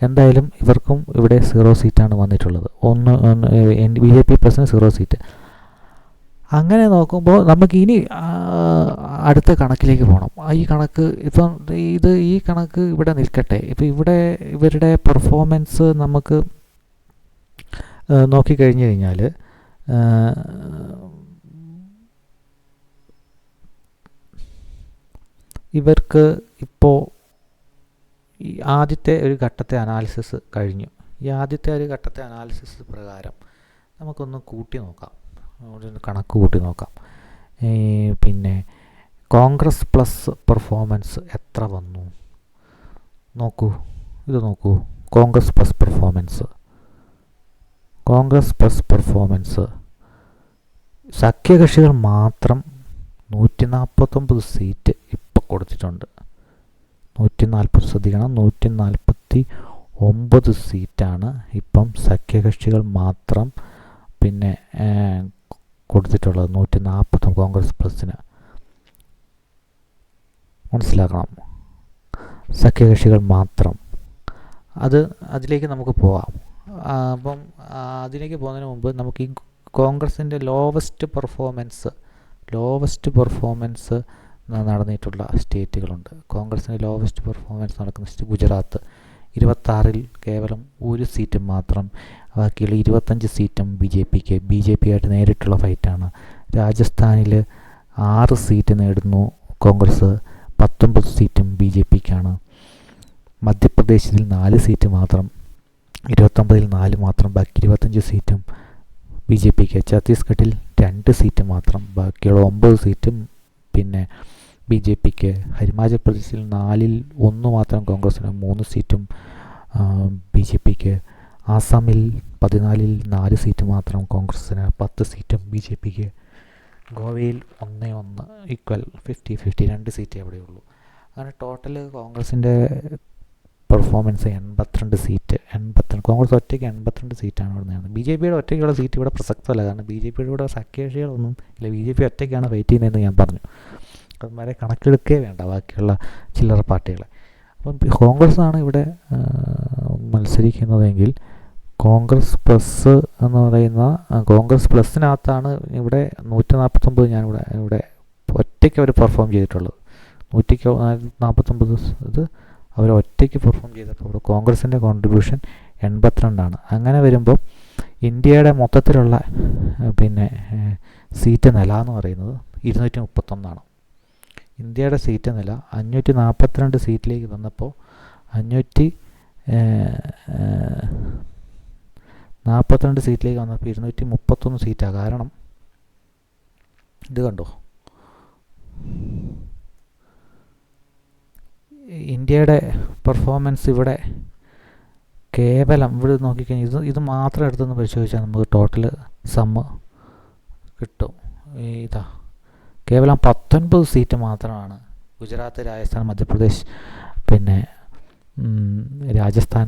എന്തായാലും ഇവർക്കും ഇവിടെ 0 സീറ്റാണ് വന്നിട്ടുള്ളത്. BJP പ്ലസിന് 0 seat. അങ്ങനെ നോക്കുമ്പോൾ നമുക്ക് ഇനി അടുത്ത കണക്കിലേക്ക് പോകണം. ഈ കണക്ക് ഇപ്പം ഈ കണക്ക് ഇവിടെ നിൽക്കട്ടെ. ഇപ്പം ഇവിടെ ഇവരുടെ പെർഫോമൻസ് നമുക്ക് നോക്കിക്കഴിഞ്ഞ് കഴിഞ്ഞാൽ ഇവർക്ക് ഇപ്പോൾ ഈ ആദ്യത്തെ ഒരു ഘട്ടത്തെ അനാലിസിസ് കഴിഞ്ഞു. ഈ ആദ്യത്തെ ഒരു ഘട്ടത്തെ അനാലിസിസ് പ്രകാരം നമുക്കൊന്ന് കൂട്ടി നോക്കാം, കണക്ക് കൂട്ടി നോക്കാം. പിന്നെ കോൺഗ്രസ് പ്ലസ് പെർഫോമൻസ് എത്ര വന്നു നോക്കൂ. ഇത് നോക്കൂ, കോൺഗ്രസ് പ്ലസ് പെർഫോമൻസ് സഖ്യകക്ഷികൾ മാത്രം 149 സീറ്റ് ഇപ്പോൾ കൊടുത്തിട്ടുണ്ട്. 149 സീറ്റാണ് ഇപ്പം സഖ്യകക്ഷികൾ മാത്രം പിന്നെ കൊടുത്തിട്ടുള്ളത്. 149 കോൺഗ്രസ് പ്ലസിന്. മനസ്സിലാക്കണം, സഖ്യകക്ഷികൾ മാത്രം. അതിലേക്ക് നമുക്ക് പോകാം. അപ്പം അതിലേക്ക് പോകുന്നതിന് മുമ്പ് നമുക്ക് ഈ കോൺഗ്രസിൻ്റെ ലോവസ്റ്റ് പെർഫോമൻസ് നടന്നിട്ടുള്ള സ്റ്റേറ്റുകളുണ്ട്. കോൺഗ്രസിൻ്റെ ലോവസ്റ്റ് പെർഫോമൻസ് നടക്കുന്ന സ്റ്റേറ്റ് ഗുജറാത്ത്. 26-ൽ കേവലം 1 സീറ്റ് മാത്രം, ബാക്കിയുള്ള 25 സീറ്റും ബി ജെ പി ആയിട്ട് നേരിട്ടുള്ള ഫൈറ്റാണ്. രാജസ്ഥാനിൽ 6 സീറ്റ് നേടുന്നു കോൺഗ്രസ്, 19 സീറ്റും ബി ജെ പിക്കാണ്. മധ്യപ്രദേശിൽ 4 സീറ്റ് മാത്രം, 29-ൽ 4 മാത്രം, ബാക്കി 25 സീറ്റും ബി ജെ പിക്ക്. ഛത്തീസ്ഗഡിൽ 2 സീറ്റ് മാത്രം, ബാക്കിയുള്ള 9 സീറ്റും പിന്നെ ബി ജെ പിക്ക്. ഹിമാചൽ പ്രദേശിൽ 4-ൽ 1 മാത്രം കോൺഗ്രസിന്, 3 സീറ്റും ബി ജെ പിക്ക്. ആസാമിൽ 14-ൽ 4 സീറ്റ് മാത്രം കോൺഗ്രസിന്, 10 സീറ്റും ബി ജെ പിക്ക്. ഗോവയിൽ 1-1 ഈക്വൽ 50-50, 2 സീറ്റേ അവിടെയുള്ളൂ. അങ്ങനെ ടോട്ടൽ കോൺഗ്രസിൻ്റെ പെർഫോമൻസ് 82 സീറ്റ്. കോൺഗ്രസ് ഒറ്റയ്ക്ക് 82 സീറ്റാണ് ഇവിടെ നേടുന്നത്. ബി ജെ പിയുടെ ഒറ്റയ്ക്കുള്ള സീറ്റ് ഇവിടെ പ്രസക്തമല്ല. കാരണം ബി ജെ പിയുടെ കൂടെ സഖ്യകക്ഷികളൊന്നും ഇല്ല. ബി ജെ പി ഒറ്റയ്ക്കാണ് വെയിറ്റ് ചെയ്യുന്നതെന്ന് ഞാൻ പറഞ്ഞു. അതുമാരെ കണക്കെടുക്കേ വേണ്ട ബാക്കിയുള്ള ചില്ലറ പാർട്ടികളെ. അപ്പം കോൺഗ്രസ്സാണ് ഇവിടെ മത്സരിക്കുന്നതെങ്കിൽ കോൺഗ്രസ് പ്ലസ് എന്ന് പറയുന്ന കോൺഗ്രസ് പ്ലസിനകത്താണ് ഇവിടെ 149 ഇവിടെ ഒറ്റയ്ക്ക് അവർ പെർഫോം ചെയ്തിട്ടുള്ളത്. 149 ഇത് അവർ ഒറ്റയ്ക്ക് പെർഫോം ചെയ്തപ്പോൾ ഇവിടെ കോൺഗ്രസിൻ്റെ കോൺട്രിബ്യൂഷൻ 82ആണ്. അങ്ങനെ വരുമ്പോൾ ഇന്ത്യയുടെ മൊത്തത്തിലുള്ള പിന്നെ സീറ്റ് നില എന്ന് പറയുന്നത് 231ആണ്. ഇന്ത്യയുടെ സീറ്റ് നില 542 സീറ്റിലേക്ക് വന്നപ്പോൾ 542 സീറ്റിലേക്ക് വന്നപ്പോൾ 231 സീറ്റാണ്. കാരണം ഇത് കണ്ടോ, ഇന്ത്യയുടെ പെർഫോമൻസ് ഇവിടെ കേവലം ഇവിടെ നോക്കിക്കഴിഞ്ഞാൽ ഇത് മാത്രം എടുത്തൊന്ന് പരിശോധിച്ചാൽ നമുക്ക് ടോട്ടൽ സമ്മ് കിട്ടും. ഇതാ കേവലം 19 സീറ്റ് മാത്രമാണ് ഗുജറാത്ത്, രാജസ്ഥാൻ, മധ്യപ്രദേശ്, പിന്നെ രാജസ്ഥാൻ,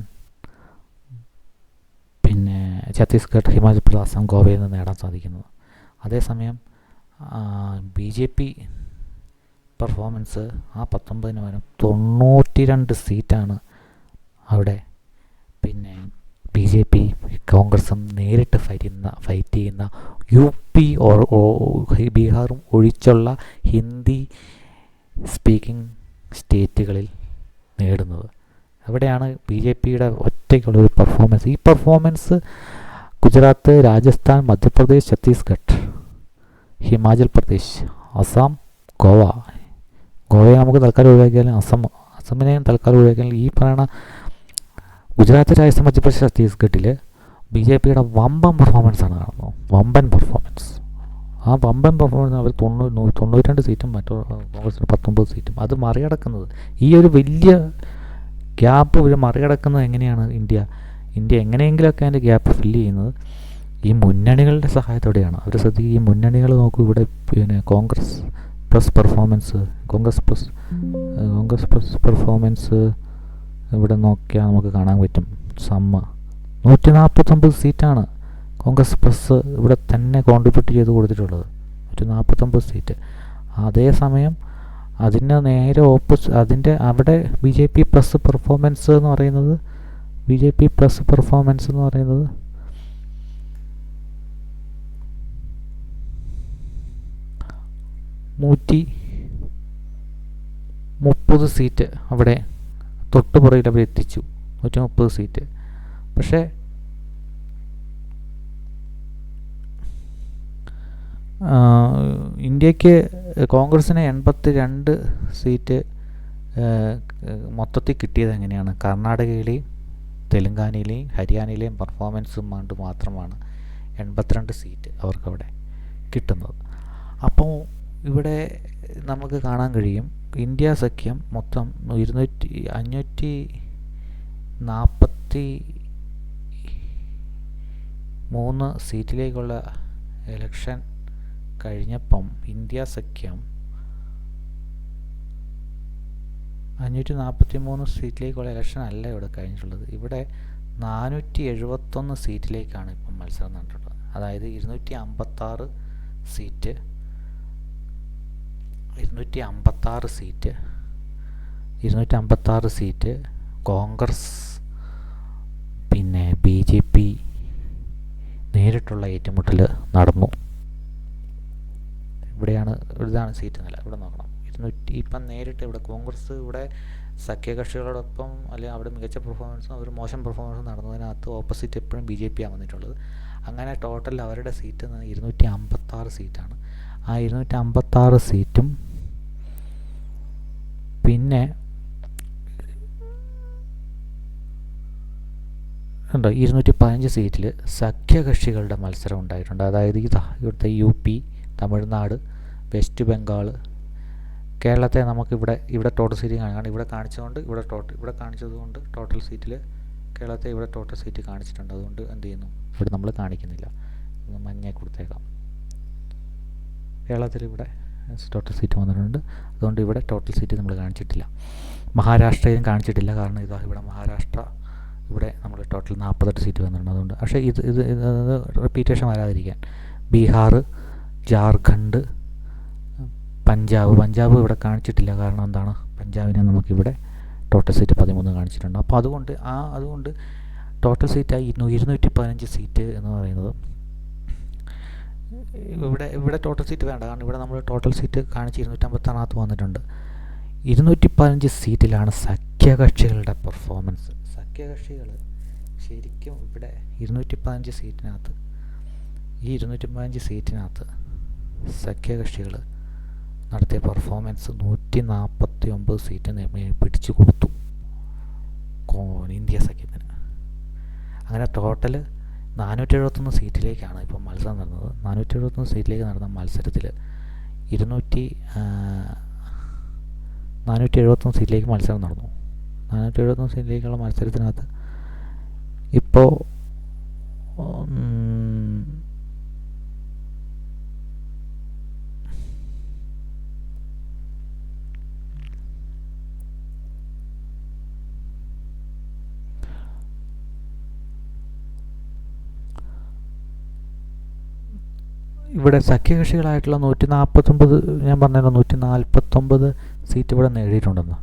പിന്നെ ഛത്തീസ്ഗഡ്, ഹിമാചൽ പ്രദേശ്, അസം, ഗോവയിൽ നിന്ന് നേടാൻ സാധിക്കുന്നത്. അതേസമയം ബി ജെ പി പെർഫോമൻസ് ആ 19-ന് പകരം 92 സീറ്റാണ് അവിടെ പിന്നെ ബി ജെ പി കോൺഗ്രസും നേരിട്ട് ഫൈറ്റ് ചെയ്യുന്ന UP ബീഹാറും ഒഴിച്ചുള്ള ഹിന്ദി സ്പീക്കിംഗ് സ്റ്റേറ്റുകളിൽ നേടുന്നത്. അവിടെയാണ് ബി ജെ പിയുടെ ഒറ്റയ്ക്കുള്ളൊരു പെർഫോമൻസ്. ഈ പെർഫോമൻസ് ഗുജറാത്ത്, രാജസ്ഥാൻ, മധ്യപ്രദേശ്, ഛത്തീസ്ഗഡ്, ഹിമാചൽ പ്രദേശ്, അസം, ഗോവയെ നമുക്ക് തൽക്കാലം ഒഴിവാക്കിയാലും അസമിനെയും തൽക്കാലം ഒഴിവാക്കിയാലും ഈ പറയുന്ന ഗുജറാത്ത്, രാജസ്ഥാൻ, മധ്യപ്രദേശ്, ഛത്തീസ്ഗഡിൽ ബി ജെ പിയുടെ വമ്പൻ പെർഫോമൻസാണ് കാണുന്നത്. വമ്പൻ പെർഫോമൻസ്. ആ വമ്പൻ പെർഫോമൻസ് അവർ 92 സീറ്റും മറ്റു കോൺഗ്രസിന് 19 സീറ്റും അത് മറികടക്കുന്നത് ഈ ഒരു വലിയ ഗ്യാപ്പ് ഇവർ മറികടക്കുന്നത് എങ്ങനെയാണ്? ഇന്ത്യ എങ്ങനെയെങ്കിലുമൊക്കെ അതിൻ്റെ ഗ്യാപ്പ് ഫില്ല് ചെയ്യുന്നത് ഈ മുന്നണികളുടെ സഹായത്തോടെയാണ്. അവർ ശ്രദ്ധിക്കുക, ഈ മുന്നണികൾ നോക്കൂ, ഇവിടെ പിന്നെ കോൺഗ്രസ് പ്ലസ് പെർഫോമൻസ് ഇവിടെ നോക്കിയാൽ നമുക്ക് കാണാൻ പറ്റും. 149 സീറ്റാണ് കോൺഗ്രസ് പ്ലസ് ഇവിടെ തന്നെ കോൺട്രിബ്യൂട്ട് ചെയ്ത് കൊടുത്തിട്ടുള്ളത്, 149 സീറ്റ്. അതേസമയം അതിന് നേരെ അതിൻ്റെ അവിടെ B J P plus performance എന്ന് പറയുന്നത് 130 സീറ്റ് അവിടെ തൊട്ടുപുറയിൽ അവർ എത്തിച്ചു, 130 സീറ്റ്. പക്ഷേ ഇന്ത്യക്ക് കോൺഗ്രസ്സിന് 82 സീറ്റ് മൊത്തത്തിൽ കിട്ടിയത് എങ്ങനെയാണ്? കർണാടകയിലെയും തെലങ്കാനയിലെയും ഹരിയാനയിലെയും പെർഫോമൻസും കൊണ്ട് മാത്രമാണ് 82 സീറ്റ് അവർക്കവിടെ കിട്ടുന്നത്. അപ്പോൾ ഇവിടെ നമുക്ക് കാണാൻ കഴിയും, ഇന്ത്യ സഖ്യം മൊത്തം 543 സീറ്റിലേക്കുള്ള ഇലക്ഷൻ കഴിഞ്ഞപ്പം ഇന്ത്യ സഖ്യം 543 സീറ്റിലേക്കുള്ള ഇലക്ഷൻ അല്ല ഇവിടെ കഴിഞ്ഞിട്ടുള്ളത്. ഇവിടെ 471 സീറ്റിലേക്കാണ് ഇപ്പം മത്സരം നടന്നിട്ടുള്ളത്. അതായത് 256 സീറ്റ് കോൺഗ്രസ് പിന്നെ BJP നേരിട്ടുള്ള ഏറ്റുമുട്ടൽ നടന്നു. ഇതാണ് സീറ്റ് നില. ഇവിടെ നോക്കണം, ഇപ്പം നേരിട്ട് ഇവിടെ കോൺഗ്രസ് ഇവിടെ സഖ്യകക്ഷികളോടൊപ്പം അല്ലെങ്കിൽ അവിടെ മികച്ച പെർഫോമൻസും അവർ മോശം പെർഫോമൻസും നടന്നതിനകത്ത് ഓപ്പോസിറ്റ് എപ്പോഴും BJP ആണ് വന്നിട്ടുള്ളത്. അങ്ങനെ ടോട്ടൽ അവരുടെ സീറ്റ് 256 സീറ്റാണ്. ആ 256 സീറ്റും പിന്നെ 215 സീറ്റിൽ സഖ്യകക്ഷികളുടെ മത്സരം ഉണ്ടായിട്ടുണ്ട്. അതായത് ഇവിടുത്തെ UP, തമിഴ്നാട്, വെസ്റ്റ് ബംഗാൾ, കേരളത്തെ ഇവിടെ ടോട്ടൽ സീറ്റ് കാണാൻ ഇവിടെ കാണിച്ചതുകൊണ്ട് ടോട്ടൽ സീറ്റിൽ കേരളത്തെ ഇവിടെ ടോട്ടൽ സീറ്റ് കാണിച്ചിട്ടുണ്ട്. അതുകൊണ്ട് എന്ത് ചെയ്യുന്നു, ഇവിടെ നമ്മൾ കാണിക്കുന്നില്ല, മഞ്ഞ കൊടുത്തേക്കാം. കേരളത്തിൽ ഇവിടെ ടോട്ടൽ സീറ്റ് വന്നിട്ടുണ്ട്, അതുകൊണ്ട് ഇവിടെ ടോട്ടൽ സീറ്റ് നമ്മൾ കാണിച്ചിട്ടില്ല. മഹാരാഷ്ട്രയിലും കാണിച്ചിട്ടില്ല, കാരണം ഇവിടെ മഹാരാഷ്ട്ര ഇവിടെ നമ്മൾ ടോട്ടൽ 48 സീറ്റ് വന്നിട്ടുണ്ട്. അതുകൊണ്ട് പക്ഷേ ഇത് റിപ്പീറ്റേഷൻ വരാതിരിക്കാൻ ബീഹാർ, ജാർഖണ്ഡ്, പഞ്ചാബ് ഇവിടെ കാണിച്ചിട്ടില്ല. കാരണം എന്താണ്, പഞ്ചാബിനെ നമുക്കിവിടെ ടോട്ടൽ സീറ്റ് 13 കാണിച്ചിട്ടുണ്ട്. അപ്പോൾ അതുകൊണ്ട് ടോട്ടൽ സീറ്റായി 215 സീറ്റ് എന്ന് പറയുന്നത് ഇവിടെ ടോട്ടൽ സീറ്റ് വേണ്ട, കാരണം ഇവിടെ നമ്മൾ ടോട്ടൽ സീറ്റ് കാണിച്ച് 256 വന്നിട്ടുണ്ട്. 215 സീറ്റിലാണ് സഖ്യകക്ഷികളുടെ പെർഫോമൻസ്. സഖ്യകക്ഷികൾ ശരിക്കും ഇവിടെ 215 സീറ്റിനകത്ത് സഖ്യകക്ഷികൾ നടത്തിയ പെർഫോമൻസ് 149 സീറ്റ് പിടിച്ചു കൊടുത്തു ഇന്ത്യ സഖ്യത്തിന്. അങ്ങനെ ടോട്ടൽ 471 സീറ്റിലേക്കാണ് ഇപ്പം മത്സരം നടന്നത്. 471 സീറ്റിലേക്ക് നടന്ന മത്സരത്തിൽ 471 സീറ്റിലേക്ക് മത്സരം നടന്നു. 471 സീറ്റിലേക്കുള്ള മത്സരത്തിനകത്ത് ഇപ്പോൾ ഇവിടെ സഖ്യകക്ഷികളായിട്ടുള്ള 149 ഞാൻ പറഞ്ഞല്ലോ 149 സീറ്റ് ഇവിടെ നേടിയിട്ടുണ്ടെന്ന്.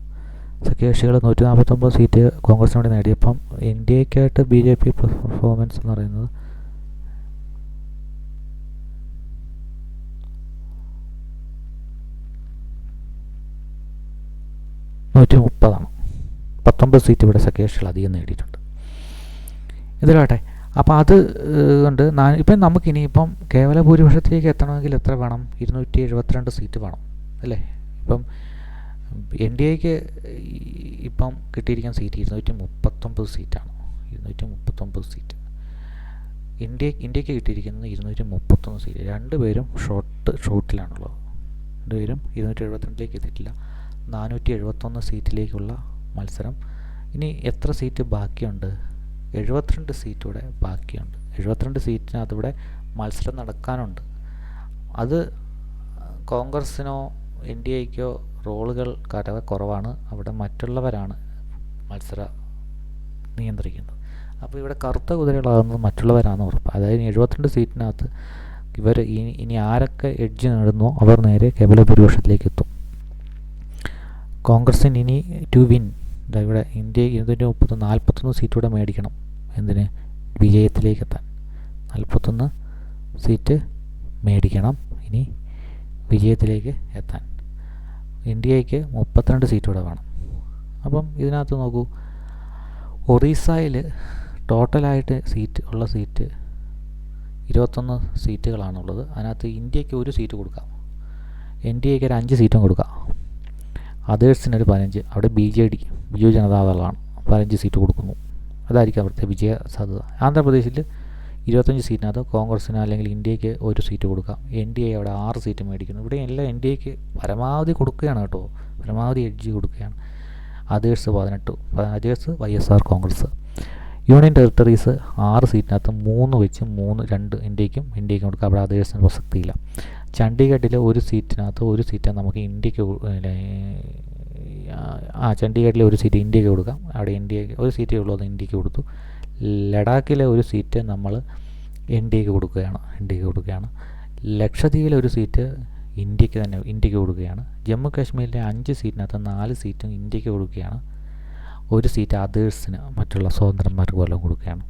സഖ്യകക്ഷികൾ 149 സീറ്റ് കോൺഗ്രസിനോട് നേടിയപ്പം ഇന്ത്യക്കായിട്ട് BJP പെർഫോമൻസ് എന്ന് പറയുന്നത് 130 19 സീറ്റ് ഇവിടെ സഖ്യകക്ഷികൾ അധികം നേടിയിട്ടുണ്ട്. ഇതിലാട്ടെ, അപ്പോൾ അത് കൊണ്ട് ഇപ്പം നമുക്കിനിയിപ്പം കേവല ഭൂരിപക്ഷത്തിലേക്ക് എത്തണമെങ്കിൽ എത്ര വേണം? 272 സീറ്റ് വേണം അല്ലേ? ഇപ്പം NDAക്ക് ഇപ്പം കിട്ടിയിരിക്കുന്ന സീറ്റ് 239 സീറ്റാണ്. 239 സീറ്റ് ഇന്ത്യക്ക് കിട്ടിയിരിക്കുന്നത് 231 സീറ്റ്. രണ്ടുപേരും ഷോട്ടിലാണുള്ളത്. രണ്ടുപേരും 272ലേക്ക് എത്തിയിട്ടില്ല. 471 സീറ്റിലേക്കുള്ള മത്സരം ഇനി എത്ര സീറ്റ് ബാക്കിയുണ്ട്? 72 സീറ്റ് ഇവിടെ ബാക്കിയുണ്ട്. 72 സീറ്റിനകത്ത് ഇവിടെ മത്സരം നടക്കാനുണ്ട്. അത് കോൺഗ്രസ്സിനോ എൻ ഡി എക്കോ റോളുകൾ കുറവാണ്. അവിടെ മറ്റുള്ളവരാണ് മത്സരം നിയന്ത്രിക്കുന്നത്. അപ്പോൾ ഇവിടെ കറുത്ത കുതിരകളാകുന്നത് മറ്റുള്ളവരാണെന്ന് ഉറപ്പ്. അതായത് 72 സീറ്റിനകത്ത് ഇവർ ഇനി ആരൊക്കെ എഡ്ജ് നേടുന്നോ അവർ നേരെ കേവല ഭൂരിപക്ഷത്തിലേക്ക് എത്തും. കോൺഗ്രസ്സിന് ഇനി ടു വിൻ, ഇവിടെ ഇന്ത്യ 241 സീറ്റൂടെ മേടിക്കണം. എന്തിന്? വിജയത്തിലേക്ക് എത്താൻ 41 സീറ്റ് മേടിക്കണം ഇനി വിജയത്തിലേക്ക് എത്താൻ. ഇന്ത്യക്ക് 32 സീറ്റൂടെ വേണം. അപ്പം ഇതിനകത്ത് നോക്കൂ, ഒറീസയിൽ ടോട്ടലായിട്ട് ഉള്ള സീറ്റ് 21 സീറ്റുകളാണുള്ളത്. അതിനകത്ത് ഇന്ത്യക്ക് 1 സീറ്റ് കൊടുക്കാം, എൻ ഡി എക്ക് ഒരു 5 സീറ്റും കൊടുക്കാം, അതേഴ്സിനൊരു 15. അവിടെ ബിജു ജനതാദളാണ്, 15 സീറ്റ് കൊടുക്കുന്നു. അതായിരിക്കും അവിടുത്തെ വിജയ സാധ്യത. ആന്ധ്രാപ്രദേശിൽ 25 സീറ്റിനകത്ത് കോൺഗ്രസ്സിന് അല്ലെങ്കിൽ ഇന്ത്യക്ക് 1 സീറ്റ് കൊടുക്കാം. എൻ ഡി എ അവിടെ 6 സീറ്റ് മേടിക്കുന്നു. ഇവിടെ എല്ലാം എൻ ഡി എക്ക് പരമാവധി കൊടുക്കുകയാണ് കേട്ടോ, പരമാവധി എഡ്ജ് കൊടുക്കുകയാണ്. Others 18, others YSR Congress. Union territories 6 സീറ്റിനകത്ത് 3 വെച്ച് 2 ഇന്ത്യക്കും കൊടുക്കുക. അവിടെ അതേഴ്സിന് പ്രസക്തിയില്ല. ചണ്ഡീഗഡിലെ 1 സീറ്റിനകത്ത് 1 സീറ്റ് നമുക്ക് ഇന്ത്യക്ക്, ചണ്ഡീഗഡിലെ 1 സീറ്റ് ഇന്ത്യക്ക് കൊടുക്കാം. അവിടെ ഇന്ത്യക്ക് 1 സീറ്റേ ഉള്ളൂ, അത് ഇന്ത്യക്ക് കൊടുത്തു. ലഡാക്കിലെ 1 സീറ്റ് നമ്മൾ എൻ ഡി എക്ക് കൊടുക്കുകയാണ്. ലക്ഷദ്വീപിലെ 1 സീറ്റ് ഇന്ത്യക്ക് കൊടുക്കുകയാണ്. ജമ്മു കാശ്മീരിലെ 5 സീറ്റിനകത്ത് 4 സീറ്റും ഇന്ത്യക്ക് കൊടുക്കുകയാണ്. 1 സീറ്റ് അതേഴ്സിന്, മറ്റുള്ള സ്വതന്ത്രന്മാർക്ക് പോലും കൊടുക്കുകയാണ്.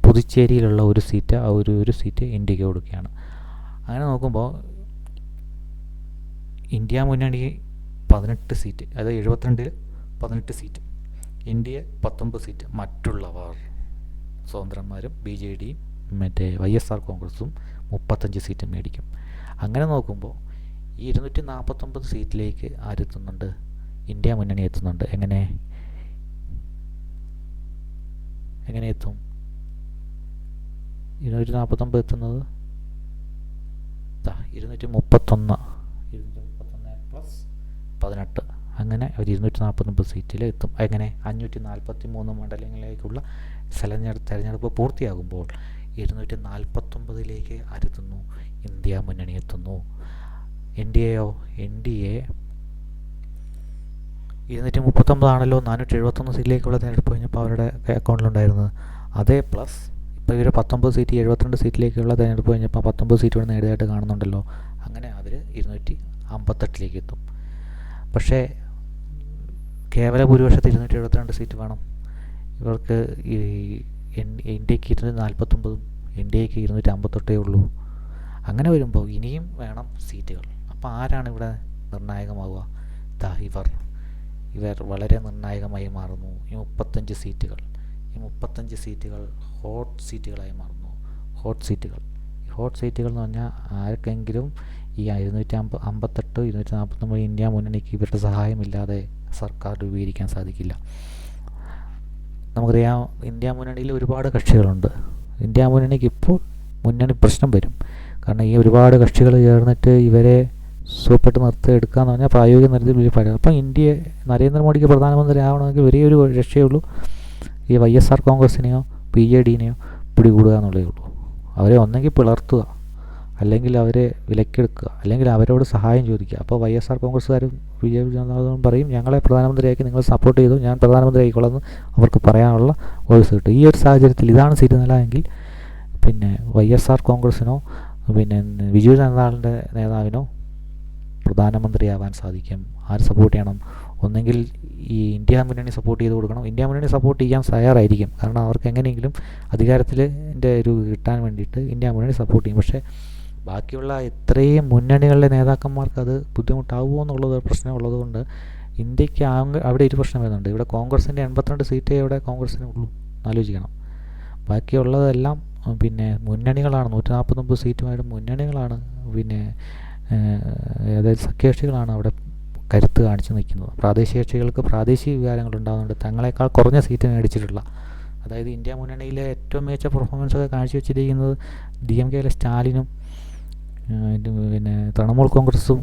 പുതുച്ചേരിയിലുള്ള 1 സീറ്റ് ഒരു സീറ്റ് ഇന്ത്യക്ക് കൊടുക്കുകയാണ്. അങ്ങനെ നോക്കുമ്പോൾ ഇന്ത്യ മുന്നണി 18 സീറ്റ്, അതായത് 72-ൽ 18 സീറ്റ്, ഇന്ത്യ 19 സീറ്റ്, മറ്റുള്ളവർ സ്വതന്ത്രന്മാരും BJDയും മറ്റേ YSR കോൺഗ്രസും 35 സീറ്റ് മേടിക്കും. അങ്ങനെ നോക്കുമ്പോൾ ഈ 249 സീറ്റിലേക്ക് ആരെത്തുന്നുണ്ട്? ഇന്ത്യ മുന്നണി എത്തുന്നുണ്ട്. എങ്ങനെ എത്തും? 249 എത്തുന്നത് 231 പ്ലസ് 18, അങ്ങനെ ഒരു 249 സീറ്റിൽ എത്തും. എങ്ങനെ? 543 മണ്ഡലങ്ങളിലേക്കുള്ള തെരഞ്ഞെടുപ്പ് പൂർത്തിയാകുമ്പോൾ 249ലേക്ക് ആരെത്തുന്നു? ഇന്ത്യ മുന്നണി എത്തുന്നു. എൻ ഡി എ 239 ആണല്ലോ 471 സീറ്റിലേക്കുള്ള തിരഞ്ഞെടുപ്പ് കഴിഞ്ഞപ്പോൾ അവരുടെ അക്കൗണ്ടിലുണ്ടായിരുന്നത്. അതേ പ്ലസ് ഇപ്പോൾ ഇവർ 19 സീറ്റ് 72 സീറ്റിലേക്കുള്ള തിരഞ്ഞെടുപ്പ് കഴിഞ്ഞപ്പോൾ 19 സീറ്റ് ഇവിടെ നേടിയതായിട്ട് കാണുന്നുണ്ടല്ലോ. അങ്ങനെ അവർ 258ലേക്ക് എത്തും. പക്ഷേ കേവല ഭൂരിപക്ഷത്തിൽ 272 സീറ്റ് വേണം ഇവർക്ക്. ഇന്ത്യക്ക് 249, എൻ ഡി എക്ക് 258 ഉള്ളൂ. അങ്ങനെ വരുമ്പോൾ ഇനിയും വേണം സീറ്റുകൾ. അപ്പോൾ ആരാണ് ഇവിടെ നിർണായകമാവുക? ഇവർ വളരെ നിർണായകമായി മാറുന്നു. ഈ 35 സീറ്റുകൾ ഹോട്ട് സീറ്റുകളായി മാറുന്നു. ഹോട്ട് സീറ്റുകൾ എന്ന് പറഞ്ഞാൽ ആർക്കെങ്കിലും ഈ 258, 249 ഇന്ത്യ മുന്നണിക്ക് ഇവരുടെ സഹായമില്ലാതെ സർക്കാർ രൂപീകരിക്കാൻ സാധിക്കില്ല. നമുക്കറിയാം, ഇന്ത്യ മുന്നണിയിൽ ഒരുപാട് കക്ഷികളുണ്ട്. ഇന്ത്യ മുന്നണിക്ക് ഇപ്പോൾ പ്രശ്നം വരും. കാരണം ഈ ഒരുപാട് കക്ഷികൾ ചേർന്നിട്ട് ഇവരെ സൂപ്പിട്ട് എടുക്കുക എന്ന് പറഞ്ഞാൽ പ്രായോഗിക നിരത്തിൽ വലിയ പഴയ. അപ്പം നരേന്ദ്രമോദിക്ക് പ്രധാനമന്ത്രി ആവണമെങ്കിൽ ഒരേ ഒരു രക്ഷയുള്ളൂ, ഈ YSR കോൺഗ്രസിനെയോ BJDനെയോ പിടികൂടുക എന്നുള്ളതേ ഉള്ളൂ. അവരെ ഒന്നെങ്കിൽ പിളർത്തുക, അല്ലെങ്കിൽ അവരെ വിലക്കെടുക്കുക, അല്ലെങ്കിൽ അവരോട് സഹായം ചോദിക്കുക. അപ്പോൾ YSR കോൺഗ്രസ്സുകാരും BJP ജനതാദളും പറയും, ഞങ്ങളെ പ്രധാനമന്ത്രിയാക്കി നിങ്ങൾ സപ്പോർട്ട് ചെയ്തു, ഞാൻ പ്രധാനമന്ത്രി ആയിക്കോളെന്ന് അവർക്ക് പറയാനുള്ള വോയിസ് കിട്ടും. ഈ ഒരു സാഹചര്യത്തിൽ ഇതാണ് സീറ്റ് നില എങ്കിൽ പിന്നെ YSR കോൺഗ്രസിനോ പിന്നെ ബിജു ജനതാദളിൻ്റെ നേതാവിനോ പ്രധാനമന്ത്രിയാവാൻ സാധിക്കും. ആര് സപ്പോർട്ട് ചെയ്യണം? ഒന്നെങ്കിൽ ഈ ഇന്ത്യ മുന്നണി സപ്പോർട്ട് ചെയ്ത് കൊടുക്കണം. ഇന്ത്യ മുന്നണി സപ്പോർട്ട് ചെയ്യാൻ തയ്യാറായിരിക്കും, കാരണം അവർക്ക് എങ്ങനെയെങ്കിലും അധികാരത്തിൻ്റെ ഒരു കിട്ടാൻ വേണ്ടിയിട്ട് ഇന്ത്യ മുന്നണി സപ്പോർട്ട് ചെയ്യും. പക്ഷേ ബാക്കിയുള്ള ഇത്രയും മുന്നണികളിലെ നേതാക്കന്മാർക്ക് അത് ബുദ്ധിമുട്ടാവുമോ എന്നുള്ളത് പ്രശ്നമുള്ളത് കൊണ്ട് ഇന്ത്യക്ക് അവിടെ ഒരു പ്രശ്നം വരുന്നുണ്ട്. ഇവിടെ കോൺഗ്രസിൻ്റെ 82 സീറ്റേ ഇവിടെ കോൺഗ്രസിന് ഉള്ളൂ, ആലോചിക്കണം. ബാക്കിയുള്ളതെല്ലാം പിന്നെ മുന്നണികളാണ്. 149 സീറ്റുമായിട്ട് മുന്നണികളാണ്, പിന്നെ അതായത് സഖ്യകക്ഷികളാണ് അവിടെ കരുത്ത് കാണിച്ച് നിൽക്കുന്നത്. പ്രാദേശിക കക്ഷികൾക്ക് പ്രാദേശിക വികാരങ്ങൾ ഉണ്ടാകുന്നുണ്ട്. തങ്ങളെക്കാൾ കുറഞ്ഞ സീറ്റ് മേടിച്ചിട്ടുള്ള, അതായത് ഇന്ത്യ മുന്നണിയിലെ ഏറ്റവും മികച്ച പെർഫോമൻസൊക്കെ കാഴ്ചവെച്ചിരിക്കുന്നത് DMKയിലെ സ്റ്റാലിനും പിന്നെ തൃണമൂൽ കോൺഗ്രസും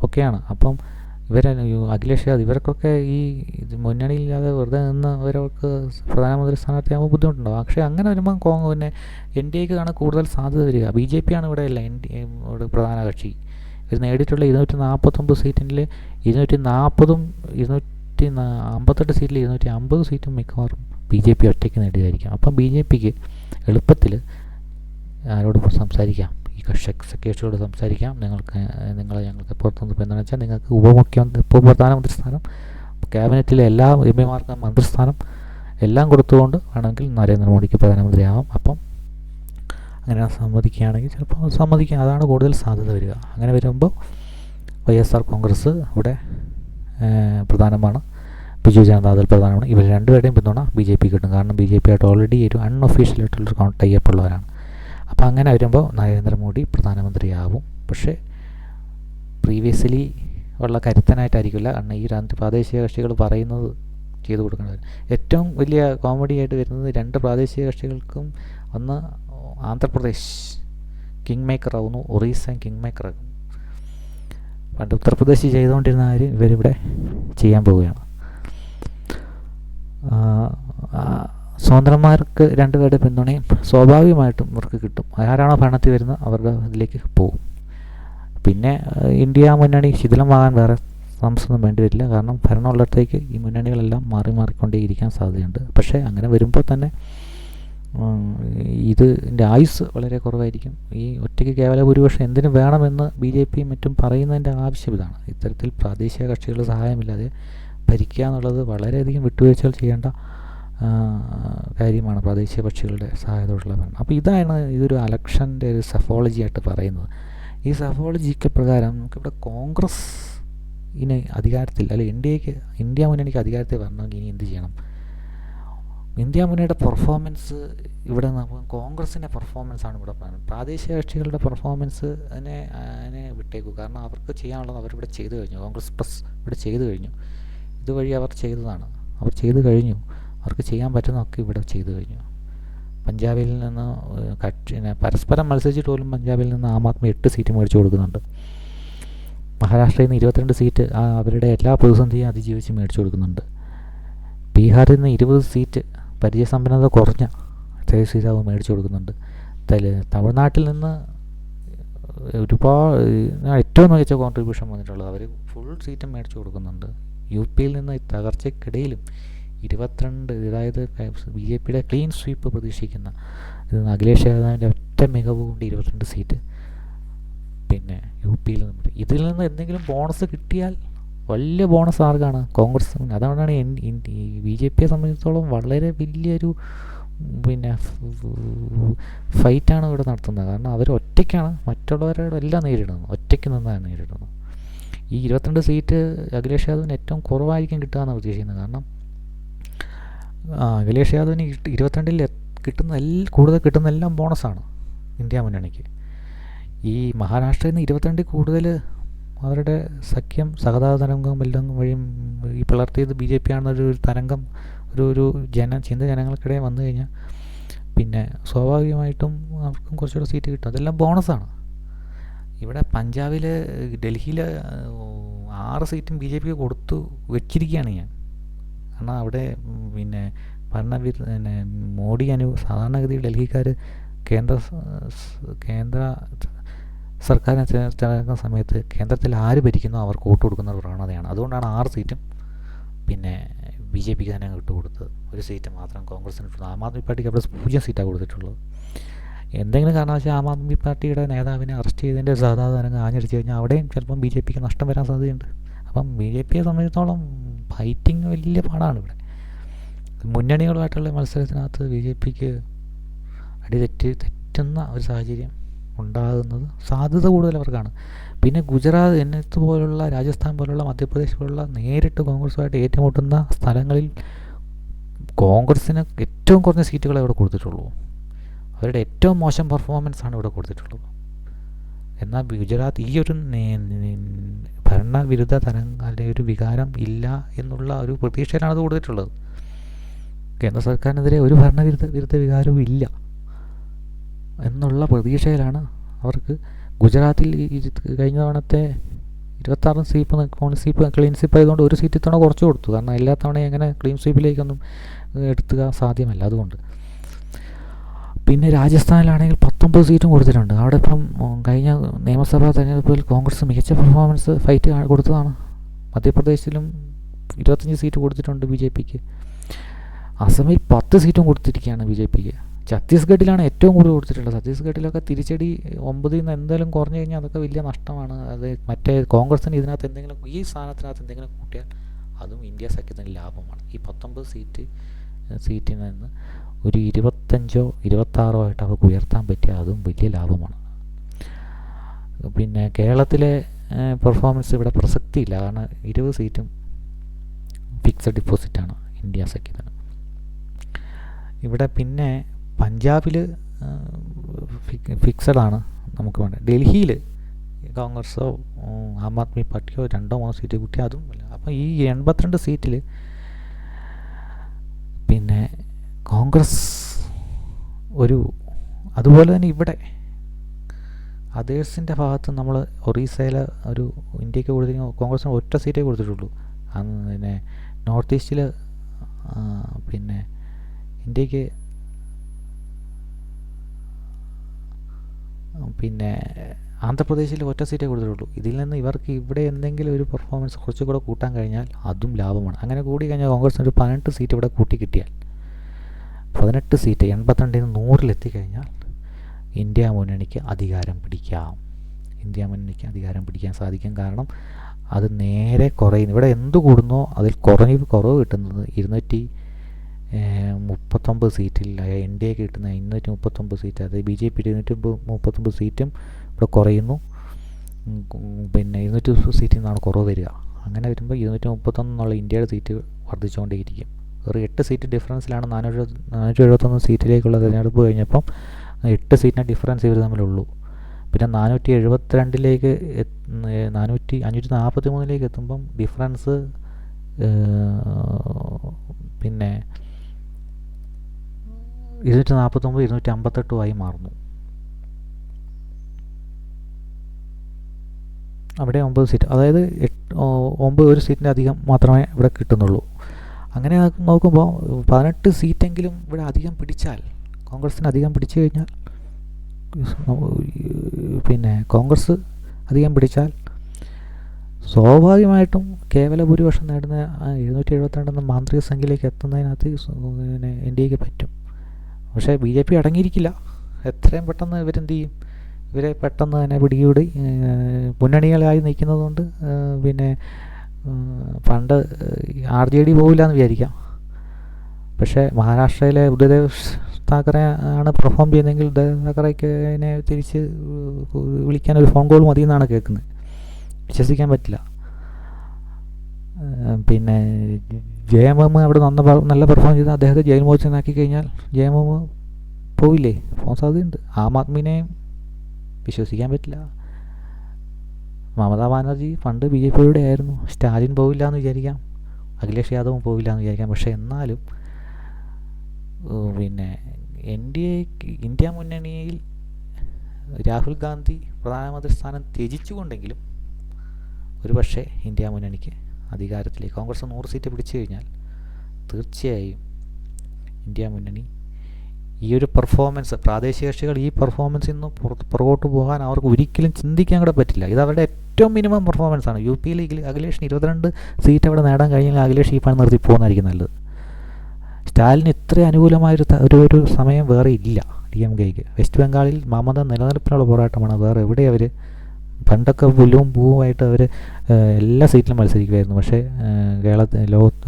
ഒക്കെയാണ്. അപ്പം അഖിലേഷ് യാദവ് ഇവർക്കൊക്കെ ഈ മുന്നണിയില്ലാതെ വെറുതെ നിന്ന് അവർക്ക് പ്രധാനമന്ത്രി സ്ഥാനാർത്ഥിയാകുമ്പോൾ ബുദ്ധിമുട്ടുണ്ടാകും. പക്ഷേ അങ്ങനെ വരുമ്പം പിന്നെ എൻ ഡി എക്കാണ് കൂടുതൽ സാധ്യത വരിക. ബി ജെ പി ആണ് ഇവിടെ അല്ല ഇവിടെ പ്രധാന കക്ഷി. ഇത് നേടിയിട്ടുള്ള 249 സീറ്റിൽ 240 258 സീറ്റിൽ 250 സീറ്റും മിക്കവാറും ബി ജെ പി ഒറ്റയ്ക്ക് നേടിയതായിരിക്കും. അപ്പം ബി ജെ പിക്ക് എളുപ്പത്തിൽ ആരോട് സംസാരിക്കാം, ഈ സഖ്യകക്ഷിയോട് സംസാരിക്കാം. ഞങ്ങൾക്ക് പുറത്തുനിന്ന് പിന്തുണ വെച്ചാൽ നിങ്ങൾക്ക് ഉപപ്രധാനമന്ത്രി സ്ഥാനം, ക്യാബിനറ്റിലെ എല്ലാ എം പിമാർക്കും മന്ത്രിസ്ഥാനം എല്ലാം കൊടുത്തുകൊണ്ട് വേണമെങ്കിൽ നരേന്ദ്രമോദിക്ക് പ്രധാനമന്ത്രിയാവാം. അപ്പം അങ്ങനെ സമ്മതിക്കുകയാണെങ്കിൽ ചിലപ്പോൾ സമ്മതിക്കാം. അതാണ് കൂടുതൽ സാധ്യത വരിക. അങ്ങനെ വരുമ്പോൾ YSR കോൺഗ്രസ് ഇവിടെ പ്രധാനമാണ്, ബിജു ജനതാദൾ പ്രധാനമാണ്. ഇവർ രണ്ടുപേരുടെയും പിന്തുണ ബി ജെ പി കിട്ടും. കാരണം ബി ജെ പി ആയിട്ട് ഓൾറെഡി ഒരു അൺഒഫീഷ്യലായിട്ടുള്ളൊരു ടൈപ്പ് ഉള്ളവരാണ്. അപ്പോൾ അങ്ങനെ വരുമ്പോൾ നരേന്ദ്രമോദി പ്രധാനമന്ത്രിയാവും. പക്ഷേ പ്രീവിയസ്ലി ഉള്ള കരുത്തനായിട്ടായിരിക്കില്ല. കാരണം ഈ പ്രാദേശിക കക്ഷികൾ പറയുന്നത് ചെയ്തു കൊടുക്കേണ്ടത്. ഏറ്റവും വലിയ കോമഡി ആയിട്ട് വരുന്നത് 2 പ്രാദേശിക കക്ഷികൾക്കും ഒന്ന് ആന്ധ്രാപ്രദേശ് കിങ് മേക്കർ ആവുന്നു, ഒറീസ കിങ് മേക്കർ ആകും. പണ്ട് ഉത്തർപ്രദേശ് ചെയ്തുകൊണ്ടിരുന്ന കാര്യം ഇവരിവിടെ ചെയ്യാൻ പോവുകയാണ്. സ്വതന്ത്രന്മാർക്ക് 2 പേരുടെ പിന്തുണയും സ്വാഭാവികമായിട്ടും ഇവർക്ക് കിട്ടും. ആരാണോ ഭരണത്തിൽ വരുന്നത് അവരുടെ ഇതിലേക്ക് പോകും. പിന്നെ ഇന്ത്യ മുന്നണി ശിഥിലമാകാൻ വേറെ താമസമൊന്നും വേണ്ടി വരില്ല. കാരണം ഭരണമുള്ളിടത്തേക്ക് ഈ മുന്നണികളെല്ലാം മാറിക്കൊണ്ടേയിരിക്കാൻ സാധ്യതയുണ്ട്. പക്ഷേ അങ്ങനെ വരുമ്പോൾ തന്നെ ഇതിൻ്റെ ആയുസ് വളരെ കുറവായിരിക്കും. ഈ ഒറ്റയ്ക്ക് കേവല ഭൂരിപക്ഷം എന്തിനു വേണമെന്ന് ബി ജെ പിയും മറ്റും പറയുന്നതിൻ്റെ ആവശ്യം ഇതാണ്. ഇത്തരത്തിൽ പ്രാദേശിക കക്ഷികൾ സഹായമില്ലാതെ ഭരിക്കുക എന്നുള്ളത് വളരെയധികം വിട്ടുവീഴ്ചകൾ ചെയ്യേണ്ട കാര്യമാണ്, പ്രാദേശിക കക്ഷികളുടെ സഹായത്തോടുള്ള ഭരണം. അപ്പോൾ ഇതൊരു ഇലക്ഷൻ്റെ ഒരു സഫോളജി ആയിട്ട് പറയുന്നത്. ഈ സഫോളജിക്ക് പ്രകാരം നമുക്കിവിടെ കോൺഗ്രസ് ഇനി അധികാരത്തിൽ, അല്ലെങ്കിൽ ഇന്ത്യ മുന്നണിക്ക് അധികാരത്തിൽ വരണമെങ്കിൽ ഇനി എന്ത് ചെയ്യണം? ഇന്ത്യ മുന്നണിയുടെ പെർഫോമൻസ് ഇവിടെ കോൺഗ്രസിൻ്റെ പെർഫോമൻസാണ് ഇവിടെ പറയുന്നത്. പ്രാദേശിക കക്ഷികളുടെ പെർഫോമൻസ് അതിനെ വിട്ടേക്കൂ. കാരണം അവർക്ക് ചെയ്യാനുള്ളത് അവരിവിടെ ചെയ്തു കഴിഞ്ഞു. കോൺഗ്രസ് പ്ലസ് ഇവിടെ ചെയ്തു കഴിഞ്ഞു. ഇതുവഴി അവർ ചെയ്തതാണ്, അവർ ചെയ്തു കഴിഞ്ഞു. അവർക്ക് ചെയ്യാൻ പറ്റുന്നതൊക്കെ ഇവിടെ ചെയ്തു കഴിഞ്ഞു. പഞ്ചാബിൽ നിന്ന് പരസ്പരം മത്സരിച്ചിട്ട് പോലും പഞ്ചാബിൽ നിന്ന് ആം ആദ്മി 8 സീറ്റ് മേടിച്ചു കൊടുക്കുന്നുണ്ട്. മഹാരാഷ്ട്രയിൽ നിന്ന് 22 സീറ്റ് അവരുടെ എല്ലാ പ്രതിസന്ധിയും അതിജീവിച്ച് മേടിച്ചു കൊടുക്കുന്നുണ്ട്. ബീഹാറിൽ നിന്ന് 20 സീറ്റ് പരിചയസമ്പന്നത കുറഞ്ഞ തേജസ്വി മേടിച്ചു കൊടുക്കുന്നുണ്ട്. തമിഴ്നാട്ടിൽ നിന്ന് ഒരുപാട് ഏറ്റവും മികച്ച കോൺട്രിബ്യൂഷൻ വന്നിട്ടുള്ളത് അവർ ഫുൾ സീറ്റും മേടിച്ചു കൊടുക്കുന്നുണ്ട്. യു പിയിൽ നിന്ന് തകർച്ചയ്ക്കിടയിലും 22, അതായത് ബി ജെ പിയുടെ ക്ലീൻ സ്വീപ്പ് പ്രതീക്ഷിക്കുന്ന അഖിലേഷ് യാദവിൻ്റെ ഒറ്റ മികവ് കൊണ്ട് 22 സീറ്റ്. പിന്നെ യു പിയിൽ നിന്ന് ഇതിൽ നിന്ന് എന്തെങ്കിലും ബോണസ് കിട്ടിയാൽ വലിയ ബോണസ് ആർക്കാണ്? കോൺഗ്രസ്. അതുകൊണ്ടാണ് ബി ജെ പിയെ സംബന്ധിച്ചിടത്തോളം വളരെ വലിയൊരു ഫൈറ്റാണ് ഇവിടെ നടത്തുന്നത്. കാരണം അവർ ഒറ്റയ്ക്കാണ് മറ്റുള്ളവരോട് എല്ലാം നേരിടുന്നത്, ഒറ്റയ്ക്ക് നിന്നാണ് നേരിടുന്നത്. ഈ 22 സീറ്റ് അഖിലേഷ് യാദവിന് ഏറ്റവും കുറവായിരിക്കും കിട്ടുക എന്നാണ് പ്രതീക്ഷിക്കുന്നത്. കാരണം അഖിലേഷ് യാദവിന് 22 കൂടുതൽ കിട്ടുന്ന എല്ലാം ബോണസാണ് ഇന്ത്യ മുന്നണിക്ക്. ഈ മഹാരാഷ്ട്രയിൽ നിന്ന് 22 കൂടുതൽ അവരുടെ സഖ്യം സഹതാ തരംഗം എല്ലാം വഴിയും ഈ പിളർത്തിയത് ബി ജെ പി ആണെന്നൊരു തരംഗം ഒരു ജനങ്ങൾക്കിടയിൽ വന്നു കഴിഞ്ഞാൽ പിന്നെ സ്വാഭാവികമായിട്ടും അവർക്കും കുറച്ചുകൂടെ സീറ്റ് കിട്ടും. അതെല്ലാം ബോണസാണ്. ഇവിടെ പഞ്ചാബിൽ, ഡൽഹിയിൽ 6 സീറ്റും ബി ജെ പിക്ക് കൊടുത്തു വെച്ചിരിക്കുകയാണ് ഞാൻ. കാരണം അവിടെ മോഡി സാധാരണഗതിയിൽ ഡൽഹിക്കാർ കേന്ദ്ര സർക്കാരിനെ തിരഞ്ഞെടുക്കുന്ന സമയത്ത് കേന്ദ്രത്തിൽ ആര് ഭരിക്കുന്നോ അവർക്ക് വോട്ട് കൊടുക്കുന്ന ഒരു പ്രവണതയാണ്. അതുകൊണ്ടാണ് 6 സീറ്റും ബി ജെ പിക്ക് തന്നെ വിട്ടുകൊടുത്തത്. 1 സീറ്റ് മാത്രം കോൺഗ്രസിന് ഇട്ടു. ആം ആദ്മി പാർട്ടിക്ക് അവിടെ 0 സീറ്റാണ് കൊടുത്തിട്ടുള്ളത്. എന്തെങ്കിലും കാരണവശാൽ ആം ആദ്മി പാർട്ടിയുടെ നേതാവിനെ അറസ്റ്റ് ചെയ്തതിൻ്റെ സഹതാപനം ആഞ്ഞടിച്ച് കഴിഞ്ഞാൽ അവിടെയും ചിലപ്പം ബി ജെ പിക്ക് നഷ്ടം വരാൻ സാധ്യതയുണ്ട്. അപ്പം ബി ജെ പിയെ സംബന്ധിച്ചിടത്തോളം ഫൈറ്റിങ് വലിയ പാടാണ് ഇവിടെ. മുന്നണികളുമായിട്ടുള്ള മത്സരത്തിനകത്ത് ബി ജെ പിക്ക് തെറ്റുന്ന ഒരു സാഹചര്യം ഉണ്ടാകുന്നത് സാധ്യത കൂടുതൽ അവർക്കാണ്. പിന്നെ ഗുജറാത്ത് എന്നത്ത് പോലുള്ള, രാജസ്ഥാൻ പോലുള്ള, മധ്യപ്രദേശ് പോലുള്ള നേരിട്ട് കോൺഗ്രസുമായിട്ട് ഏറ്റുമുട്ടുന്ന സ്ഥലങ്ങളിൽ കോൺഗ്രസ്സിന് ഏറ്റവും കുറഞ്ഞ സീറ്റുകളെ ഇവിടെ കൊടുത്തിട്ടുള്ളൂ. അവരുടെ ഏറ്റവും മോശം പെർഫോമൻസാണ് ഇവിടെ കൊടുത്തിട്ടുള്ളത്. എന്നാൽ ഗുജറാത്ത് ഈ ഒരു ഭരണവിരുദ്ധ അല്ലെങ്കിൽ ഒരു വികാരം ഇല്ല എന്നുള്ള ഒരു പ്രതീക്ഷയിലാണ് അത് കൊടുത്തിട്ടുള്ളത്. കേന്ദ്ര സർക്കാരിനെതിരെ ഒരു ഭരണവിരുദ്ധ വികാരവും ഇല്ല എന്നുള്ള പ്രതീക്ഷയിലാണ് അവർക്ക്. ഗുജറാത്തിൽ കഴിഞ്ഞ തവണത്തെ 26 ക്ലീൻ സ്വീപ്പ് ആയതുകൊണ്ട് ഒരു സീറ്റ് ഇത്തവണ കുറച്ച് കൊടുത്തു. കാരണം എല്ലാ തവണയും എങ്ങനെ ക്ലീൻ സ്വീപ്പിലേക്കൊന്നും എടുത്തുക സാധ്യമല്ല. അതുകൊണ്ട് പിന്നെ രാജസ്ഥാനിലാണെങ്കിൽ 19 സീറ്റും കൊടുത്തിട്ടുണ്ട്. അവിടെ ഇപ്പം കഴിഞ്ഞ നിയമസഭാ തെരഞ്ഞെടുപ്പിൽ കോൺഗ്രസ് മികച്ച പെർഫോമൻസ് ഫൈറ്റ് കൊടുത്തതാണ്. മധ്യപ്രദേശിലും 25 സീറ്റ് കൊടുത്തിട്ടുണ്ട് BJPക്ക്. അസമിൽ 10 സീറ്റും കൊടുത്തിരിക്കുകയാണ് BJPക്ക്. ഛത്തീസ്ഗഡിലാണ് ഏറ്റവും കൂടുതൽ കൊടുത്തിട്ടുള്ളത്. ഛത്തീസ്ഗഡിലൊക്കെ തിരിച്ചടി 9 നിന്ന് എന്തായാലും കുറഞ്ഞു കഴിഞ്ഞാൽ അതൊക്കെ വലിയ നഷ്ടമാണ്. അത് മറ്റേ കോൺഗ്രസിന് ഇതിനകത്ത് എന്തെങ്കിലും ഈ സ്ഥാനത്തിനകത്ത് എന്തെങ്കിലും കൂട്ടിയാൽ അതും ഇന്ത്യ സഖ്യത്തിന് ലാഭമാണ്. ഈ 19 സീറ്റിൽ നിന്ന് ഒരു 25 26 ആയിട്ട് അവർക്ക് ഉയർത്താൻ പറ്റിയാൽ അതും വലിയ ലാഭമാണ്. പിന്നെ കേരളത്തിലെ പെർഫോമൻസ് ഇവിടെ പ്രസക്തിയില്ല. കാരണം 20 സീറ്റും ഫിക്സഡ് ഡിപ്പോസിറ്റാണ് ഇന്ത്യ സഖ്യത്തിന്. ഇവിടെ പിന്നെ പഞ്ചാബിൽ ഫിക്സഡാണ് നമുക്ക് വേണ്ടത്. ഡൽഹിയിൽ കോൺഗ്രസോ ആം ആദ്മി പാർട്ടിയോ 2-3 സീറ്റ് കിട്ടിയാൽ അതും ഇല്ല. അപ്പോൾ ഈ 82 സീറ്റിൽ പിന്നെ കോൺഗ്രസ് അതുപോലെ തന്നെ ഇവിടെ അതേഴ്സിൻ്റെ ഭാഗത്ത് നമ്മൾ ഒറീസയിൽ ഒരു ഇന്ത്യക്ക് കൊടുത്തിരിക്കുന്ന കോൺഗ്രസിന് ഒറ്റ സീറ്റേ കൊടുത്തിട്ടുള്ളൂ. പിന്നെ നോർത്ത് ഈസ്റ്റിൽ പിന്നെ ഇന്ത്യക്ക് പിന്നെ ആന്ധ്രാപ്രദേശിൽ ഒറ്റ സീറ്റേ കൊടുത്തിട്ടുള്ളൂ. ഇതിൽ നിന്ന് ഇവർക്ക് ഇവിടെ എന്തെങ്കിലും ഒരു പെർഫോമൻസ് കുറച്ചുകൂടെ കൂട്ടാൻ കഴിഞ്ഞാൽ അതും ലാഭമാണ്. അങ്ങനെ കൂടി കഴിഞ്ഞാൽ കോൺഗ്രസിന് ഒരു 18 സീറ്റ് ഇവിടെ കൂട്ടി കിട്ടിയാൽ 18 സീറ്റ് 82 നിന്ന് 100-ലെത്തിക്കഴിഞ്ഞാൽ ഇന്ത്യ മുന്നണിക്ക് അധികാരം പിടിക്കാൻ സാധിക്കും. കാരണം അത് നേരെ കുറയുന്നു. ഇവിടെ എന്ത് കൂടുന്നോ അതിൽ കുറവ് കിട്ടുന്നത് 239 സീറ്റിൽ NDAക്ക് കിട്ടുന്ന 239 സീറ്റ്, അതായത് BJPയുടെ 239 സീറ്റും ഇവിടെ കുറയുന്നു. പിന്നെ 220 സീറ്റിൽ നിന്നാണ് കുറവ് വരിക. അങ്ങനെ വരുമ്പോൾ 231 എന്നുള്ള ഇന്ത്യയുടെ സീറ്റ് വർദ്ധിച്ചുകൊണ്ടേയിരിക്കും. ഒരു 8 സീറ്റ് ഡിഫറൻസിലാണ് 471 സീറ്റിലേക്കുള്ള തിരഞ്ഞെടുപ്പ് കഴിഞ്ഞപ്പം 8 സീറ്റിൻ്റെ ഡിഫറൻസ് ഇവർ തമ്മിലുള്ളൂ. പിന്നെ 472 543 എത്തുമ്പം ഡിഫറൻസ് പിന്നെ 249 258 മാറുന്നു. അവിടെ 9 സീറ്റ്, അതായത് 9 സീറ്റിൻ്റെ അധികം മാത്രമേ ഇവിടെ കിട്ടുന്നുള്ളൂ. അങ്ങനെ നോക്കുമ്പോൾ 18 സീറ്റെങ്കിലും ഇവിടെ അധികം പിടിച്ചാൽ, കോൺഗ്രസിന് അധികം പിടിച്ചു കഴിഞ്ഞാൽ, പിന്നെ കോൺഗ്രസ് അധികം പിടിച്ചാൽ സ്വാഭാവികമായിട്ടും കേവല ഭൂരിപക്ഷം നേടുന്ന 772 എന്ന മാന്ത്രിക സംഖ്യയിലേക്ക് എത്തുന്നതിനകത്ത് പിന്നെ NDAക്ക് പറ്റും. പക്ഷേ BJP അടങ്ങിയിരിക്കില്ല. എത്രയും പെട്ടെന്ന് ഇവരെന്ത് ചെയ്യും? ഇവരെ പെട്ടെന്ന് തന്നെ പിടികൂടി മുന്നണികളായി നിൽക്കുന്നതുകൊണ്ട് പിന്നെ പണ്ട് RJD പോവില്ല എന്ന് വിചാരിക്കാം. പക്ഷേ മഹാരാഷ്ട്രയിലെ ഉദ്ധവ് താക്കറെ ആണ് പെർഫോം ചെയ്യുന്നതെങ്കിൽ ഉദ്ധവ് താക്കറേക്ക് അതിനെ തിരിച്ച് വിളിക്കാൻ ഒരു ഫോൺ കോൾ മതി എന്നാണ് കേൾക്കുന്നത്. വിശ്വസിക്കാൻ പറ്റില്ല. പിന്നെ JMM അവിടെ നല്ല പെർഫോം ചെയ്ത് അദ്ദേഹത്തെ ജയിൽ മോചിതനാക്കി കഴിഞ്ഞാൽ JMM പോവില്ലേ? പോകാൻ സാധ്യതയുണ്ട്. ആം ആദ്മിനെയും വിശ്വസിക്കാൻ പറ്റില്ല. മമതാ ബാനർജി പണ്ട് BJPയുടെ ആയിരുന്നു. സ്റ്റാലിൻ പോവില്ല എന്ന് വിചാരിക്കാം, അഖിലേഷ് യാദവും പോവില്ല എന്ന് വിചാരിക്കാം. പക്ഷേ എന്നാലും പിന്നെ ഇന്ത്യ മുന്നണിയിൽ രാഹുൽ ഗാന്ധി പ്രധാനമന്ത്രി സ്ഥാനം ത്യജിച്ചുകൊണ്ടെങ്കിലും ഒരു പക്ഷേ ഇന്ത്യ മുന്നണിക്ക് അധികാരത്തിലേക്ക് കോൺഗ്രസ് 100 സീറ്റ് പിടിച്ചു കഴിഞ്ഞാൽ തീർച്ചയായും ഇന്ത്യ മുന്നണി ഈ ഒരു പെർഫോമൻസ്, പ്രാദേശിക കക്ഷികൾ ഈ പെർഫോമൻസിൽ നിന്ന് പുറകോട്ട് പോകാൻ അവർക്ക് ഒരിക്കലും ചിന്തിക്കാൻ കൂടെ പറ്റില്ല. ഇത് അവരുടെ ഏറ്റവും മിനിമം പെർഫോമൻസാണ്. UPയിൽ അഖിലേഷിന് 22 സീറ്റ് അവിടെ നേടാൻ കഴിഞ്ഞാൽ അഖിലേഷ് ഈ പണി നിർത്തി പോകുന്നതായിരിക്കും നല്ലത്. സ്റ്റാലിന് ഇത്ര അനുകൂലമായൊരു സമയം വേറെ ഇല്ല DMKക്ക്. വെസ്റ്റ് ബംഗാളിൽ മമത നിലനിൽപ്പിനുള്ള പോരാട്ടമാണ്. വേറെ എവിടെ അവർ പണ്ടൊക്കെ പുല്ലും പൂവുമായിട്ട് അവർ എല്ലാ സീറ്റിലും മത്സരിക്കുമായിരുന്നു. പക്ഷേ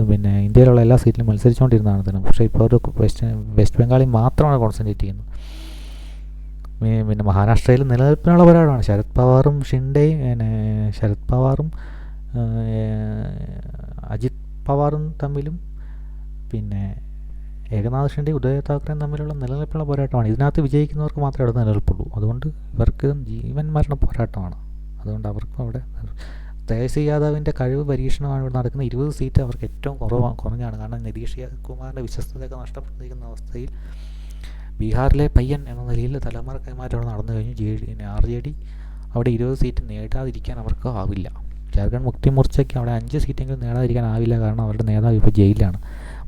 പിന്നെ ഇന്ത്യയിലുള്ള എല്ലാ സീറ്റിലും മത്സരിച്ചുകൊണ്ടിരുന്നതാണ് തന്നെ. പക്ഷേ ഇപ്പോൾ ഒരു വെസ്റ്റ് ബംഗാളിൽ മാത്രമാണ് കോൺസെൻട്രേറ്റ് ചെയ്യുന്നത്. പിന്നെ മഹാരാഷ്ട്രയിൽ നിലനിൽപ്പിനുള്ള പോരാട്ടമാണ്. ശരത് പവാറും അജിത് പവാറും തമ്മിലും പിന്നെ ഏകനാഥ് ഷിൻഡെ ഉദ്ധവ് താക്കറെയും തമ്മിലുള്ള നിലനിൽപ്പുള്ള പോരാട്ടമാണ്. ഇതിനകത്ത് വിജയിക്കുന്നവർക്ക് മാത്രമേ അവിടെ നിലനിൽപ്പുള്ളൂ. അതുകൊണ്ട് ഇവർക്ക് ജീവൻ മരണ പോരാട്ടമാണ്. അതുകൊണ്ട് അവർക്കും അവിടെ തേജസ്വി യാദവിൻ്റെ കഴിവ് പരീക്ഷണമാണ് ഇവിടെ നടക്കുന്നത്. 20 സീറ്റ് അവർക്ക് ഏറ്റവും കുറഞ്ഞാണ്. കാരണം നിതീഷ് കുമാറിൻ്റെ വിശ്വസ്തതയൊക്കെ നഷ്ടപ്പെട്ടിരിക്കുന്ന അവസ്ഥയിൽ ബീഹാറിലെ പയ്യൻ എന്ന നിലയിൽ തലമുറ കൈമാറ്റം അവിടെ നടന്നു കഴിഞ്ഞു. RJD അവിടെ 20 സീറ്റ് നേടാതിരിക്കാൻ അവർക്ക് ആവില്ല. ജാർഖണ്ഡ് മുക്തി മോർച്ചയ്ക്ക് അവിടെ 5 സീറ്റെങ്കിലും നേടാതിരിക്കാനാവില്ല. കാരണം അവരുടെ നേതാവ് ഇപ്പോൾ ജയിലിലാണ്.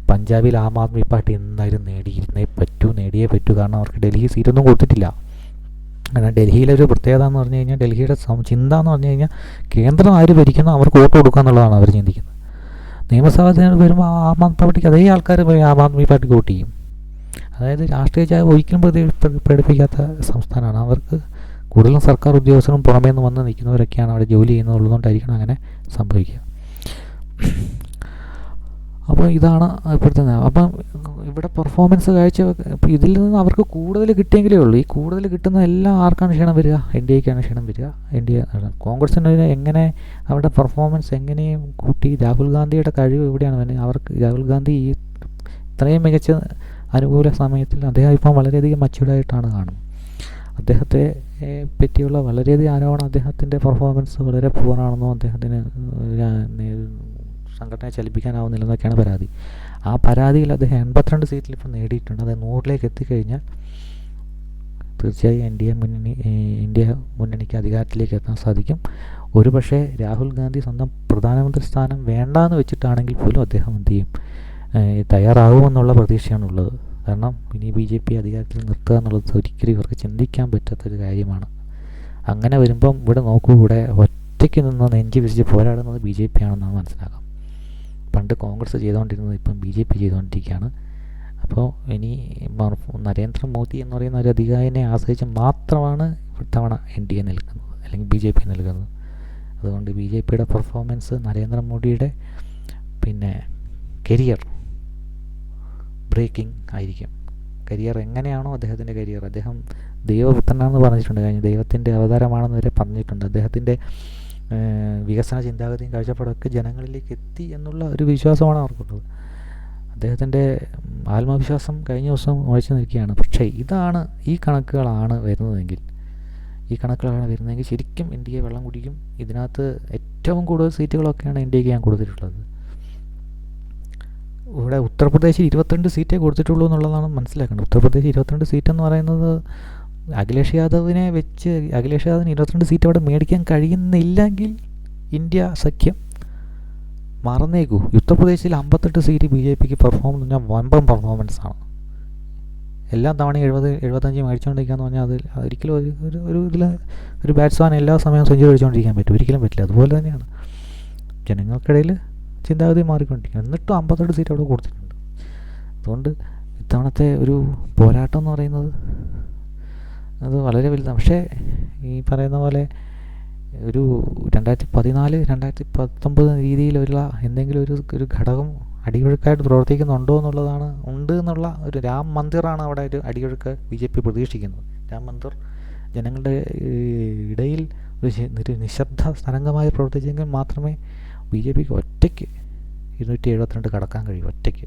പഞ്ചാബിൽ ആം ആദ്മി പാർട്ടി എന്തായാലും നേടിയേ പറ്റൂ. കാരണം അവർക്ക് ഡൽഹി സീറ്റൊന്നും കൊടുത്തിട്ടില്ല. കാരണം ഡൽഹിയിലൊരു പ്രത്യേകത എന്ന് പറഞ്ഞു കഴിഞ്ഞാൽ, ഡൽഹിയുടെ ചിന്ത എന്ന് പറഞ്ഞു കഴിഞ്ഞാൽ, കേന്ദ്രം ആര് ഭരിക്കുന്നോ അവർക്ക് വോട്ട് കൊടുക്കുക എന്നുള്ളതാണ് അവർ ചിന്തിക്കുന്നത്. നിയമസഭാ തിരഞ്ഞെടുപ്പ് വരുമ്പോൾ ആം ആദ്മി പാർട്ടിക്ക് അതേ ആൾക്കാർ ആം ആദ്മി പാർട്ടിക്ക് വോട്ട് ചെയ്യും. അതായത് രാഷ്ട്രീയ ചായ ഒരിക്കലും പ്രകടിപ്പിക്കാത്ത സംസ്ഥാനമാണ്. അവർക്ക് കൂടുതലും സർക്കാർ ഉദ്യോഗസ്ഥരും പുറമേ നിന്ന് വന്ന് നിൽക്കുന്നവരൊക്കെയാണ് അവിടെ ജോലി ചെയ്യുന്നതുള്ളതുകൊണ്ടായിരിക്കണം അങ്ങനെ സംഭവിക്കുക. അപ്പോൾ ഇതാണ് ഇപ്പോഴത്തെ. അപ്പം ഇവിടെ പെർഫോമൻസ് ഇതിൽ നിന്ന് അവർക്ക് കൂടുതൽ കിട്ടിയെങ്കിലേ ഉള്ളൂ. ഈ കൂടുതൽ കിട്ടുന്ന എല്ലാം ആർക്കാണ് ക്ഷീണം വരിക? എൻ ഡി എക്കാണ് ക്ഷീണം വരിക. കോൺഗ്രസിന് എങ്ങനെ അവരുടെ പെർഫോമൻസ് എങ്ങനെയും കൂട്ടി. രാഹുൽ ഗാന്ധിയുടെ കഴിവ് എവിടെയാണ് വരുന്നത്? അവർക്ക് രാഹുൽ ഗാന്ധി ഈ ഇത്രയും മികച്ച അനുകൂല സമയത്തിൽ അദ്ദേഹം ഇപ്പം വളരെയധികം മച്യൂർഡായിട്ടാണ് കാണുന്നത്. അദ്ദേഹത്തെ പറ്റിയുള്ള വളരെയധികം ആരോപണം അദ്ദേഹത്തിൻ്റെ പെർഫോമൻസ് വളരെ പൂറാണെന്നോ അദ്ദേഹത്തിന് സംഘടനയെ ചലിപ്പിക്കാനാവുന്നില്ലെന്നൊക്കെയാണ് പരാതി. ആ പരാതിയിൽ അദ്ദേഹം 82 സീറ്റിൽ ഇപ്പോൾ നേടിയിട്ടുണ്ട്. അത് 100ലേക്ക് എത്തിക്കഴിഞ്ഞാൽ തീർച്ചയായും ഇന്ത്യ മുന്നണിക്ക് അധികാരത്തിലേക്ക് എത്താൻ സാധിക്കും. ഒരു പക്ഷേ രാഹുൽ ഗാന്ധി സ്വന്തം പ്രധാനമന്ത്രി സ്ഥാനം വേണ്ടാന്ന് വെച്ചിട്ടാണെങ്കിൽ പോലും അദ്ദേഹം എന്ത് ചെയ്യും, തയ്യാറാകുമെന്നുള്ള പ്രതീക്ഷയാണുള്ളത്. കാരണം ഇനി BJP അധികാരത്തിൽ നിർത്തുക എന്നുള്ളത് ഒരിക്കലും ഇവർക്ക് ചിന്തിക്കാൻ പറ്റാത്തൊരു കാര്യമാണ്. അങ്ങനെ വരുമ്പം ഇവിടെ നോക്കൂ, ഇവിടെ ഒറ്റയ്ക്ക് നിന്ന് നെഞ്ചി വിരിച്ച് പോരാടുന്നത് BJP ആണെന്നാണ് മനസ്സിലാക്കാം. പണ്ട് കോൺഗ്രസ് ചെയ്തുകൊണ്ടിരുന്നത് ഇപ്പം BJP ചെയ്തുകൊണ്ടിരിക്കുകയാണ്. അപ്പോൾ ഇനി നരേന്ദ്രമോദി എന്ന് പറയുന്ന ഒരു അധികാരിനെ ആശ്രയിച്ച് മാത്രമാണ് ഇത്തവണ NDA നിൽക്കുന്നത്, അല്ലെങ്കിൽ BJP നിൽക്കുന്നത്. അതുകൊണ്ട് BJPയുടെ പെർഫോമൻസ് നരേന്ദ്രമോദിയുടെ കരിയർ ബ്രേക്കിംഗ് ആയിരിക്കും. കരിയർ എങ്ങനെയാണോ അദ്ദേഹത്തിൻ്റെ കരിയർ, അദ്ദേഹം ദൈവപുത്രനാണെന്ന് പറഞ്ഞിട്ടുണ്ട്, കഴിഞ്ഞ ദൈവത്തിൻ്റെ അവതാരമാണെന്ന് വരെ പറഞ്ഞിട്ടുണ്ട്. അദ്ദേഹത്തിൻ്റെ വികസന ചിന്താഗതിയും കാഴ്ചപ്പാടൊക്കെ ജനങ്ങളിലേക്ക് എത്തി എന്നുള്ള ഒരു വിശ്വാസമാണ് അവർക്കുള്ളത്. അദ്ദേഹത്തിൻ്റെ ആത്മവിശ്വാസം കഴിഞ്ഞ ദിവസം ഉഴച്ചു നിൽക്കുകയാണ്. പക്ഷേ ഈ കണക്കുകളാണ് വരുന്നതെങ്കിൽ ശരിക്കും ഇന്ത്യയെ വെള്ളം കുടിക്കും. ഇതിനകത്ത് ഏറ്റവും കൂടുതൽ സീറ്റുകളൊക്കെയാണ് ഇന്ത്യക്ക് ഞാൻ കൊടുത്തിട്ടുള്ളത്. ഇവിടെ ഉത്തർപ്രദേശിൽ 22 സീറ്റേ കൊടുത്തിട്ടുള്ളൂ എന്നുള്ളതാണ് മനസ്സിലാക്കേണ്ടത്. ഉത്തർപ്രദേശ് 22 സീറ്റ് എന്ന് പറയുന്നത് അഖിലേഷ് യാദവിനെ വെച്ച് അഖിലേഷ് യാദവിന് 22 സീറ്റ് അവിടെ മേടിക്കാൻ കഴിയുന്നില്ലെങ്കിൽ ഇന്ത്യ സഖ്യം മറന്നേക്കൂ. ഉത്തർപ്രദേശിൽ 58 സീറ്റ് BJPക്ക് പെർഫോമൻസ് പറഞ്ഞാൽ വമ്പൻ പെർഫോമൻസാണ്. എല്ലാ തവണയും 70-75 മേടിച്ചുകൊണ്ടിരിക്കുകയെന്ന് പറഞ്ഞാൽ അത് ഒരിക്കലും ഒരു ബാറ്റ്സ്മാൻ എല്ലാ സമയവും സെഞ്ചുറി അടിച്ചുകൊണ്ടിരിക്കാൻ പറ്റും? ഒരിക്കലും പറ്റില്ല. അതുപോലെ തന്നെയാണ് ജനങ്ങൾക്കിടയിൽ ചിന്താഗതി മാറിക്കൊണ്ടിരിക്കുന്നത്. എന്നിട്ടും 58 സീറ്റ് അവിടെ കൊടുത്തിട്ടുണ്ട്. അതുകൊണ്ട് ഇത്തവണത്തെ ഒരു പോരാട്ടം എന്ന് പറയുന്നത് അത് വളരെ വലുതാണ്. പക്ഷേ ഈ പറയുന്ന പോലെ ഒരു 2014-2019 രീതിയിലുള്ള എന്തെങ്കിലും ഒരു ഘടകം അടിയൊഴുക്കായിട്ട് പ്രവർത്തിക്കുന്നുണ്ടോ എന്നുള്ളതാണ്. ഉണ്ട് എന്നുള്ള ഒരു രാം മന്ദിറാണ് അവിടെ ഒരു അടിയൊഴുക്ക് BJP പ്രതീക്ഷിക്കുന്നത്. രാം മന്ദിർ ജനങ്ങളുടെ ഇടയിൽ ഒരു നിശബ്ദ തരംഗമായി പ്രവർത്തിച്ചെങ്കിൽ മാത്രമേ BJPക്ക് ഒറ്റയ്ക്ക് 272 കടക്കാൻ കഴിയും, ഒറ്റയ്ക്ക്.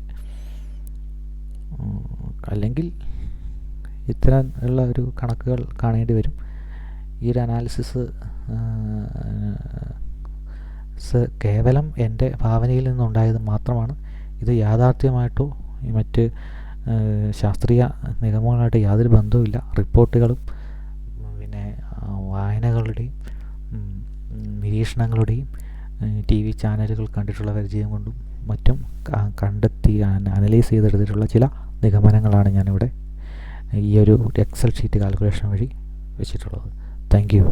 അല്ലെങ്കിൽ ഇത്തരം ഉള്ള ഒരു കണക്കുകൾ കാണേണ്ടി വരും. ഈ ഒരു അനാലിസിസ് കേവലം എൻ്റെ ഭാവനയിൽ നിന്നുണ്ടായത് മാത്രമാണ്. ഇത് യാഥാർത്ഥ്യമായിട്ടോ മറ്റ് ശാസ്ത്രീയ നിഗമനങ്ങളായിട്ട് യാതൊരു ബന്ധവുമില്ല. റിപ്പോർട്ടുകളും വായനകളുടെയും നിരീക്ഷണങ്ങളുടെയും TV ചാനലുകൾ കണ്ടിട്ടുള്ള പരിചയം കൊണ്ടും മറ്റും കണ്ടെത്തി അനലൈസ് ചെയ്തെടുത്തിട്ടുള്ള ചില നിഗമനങ്ങളാണ് ഞാനിവിടെ ഈ ഒരു എക്സൽ ഷീറ്റ് കാൽക്കുലേഷൻ വഴി വെച്ചിട്ടുള്ളത്. Thank you.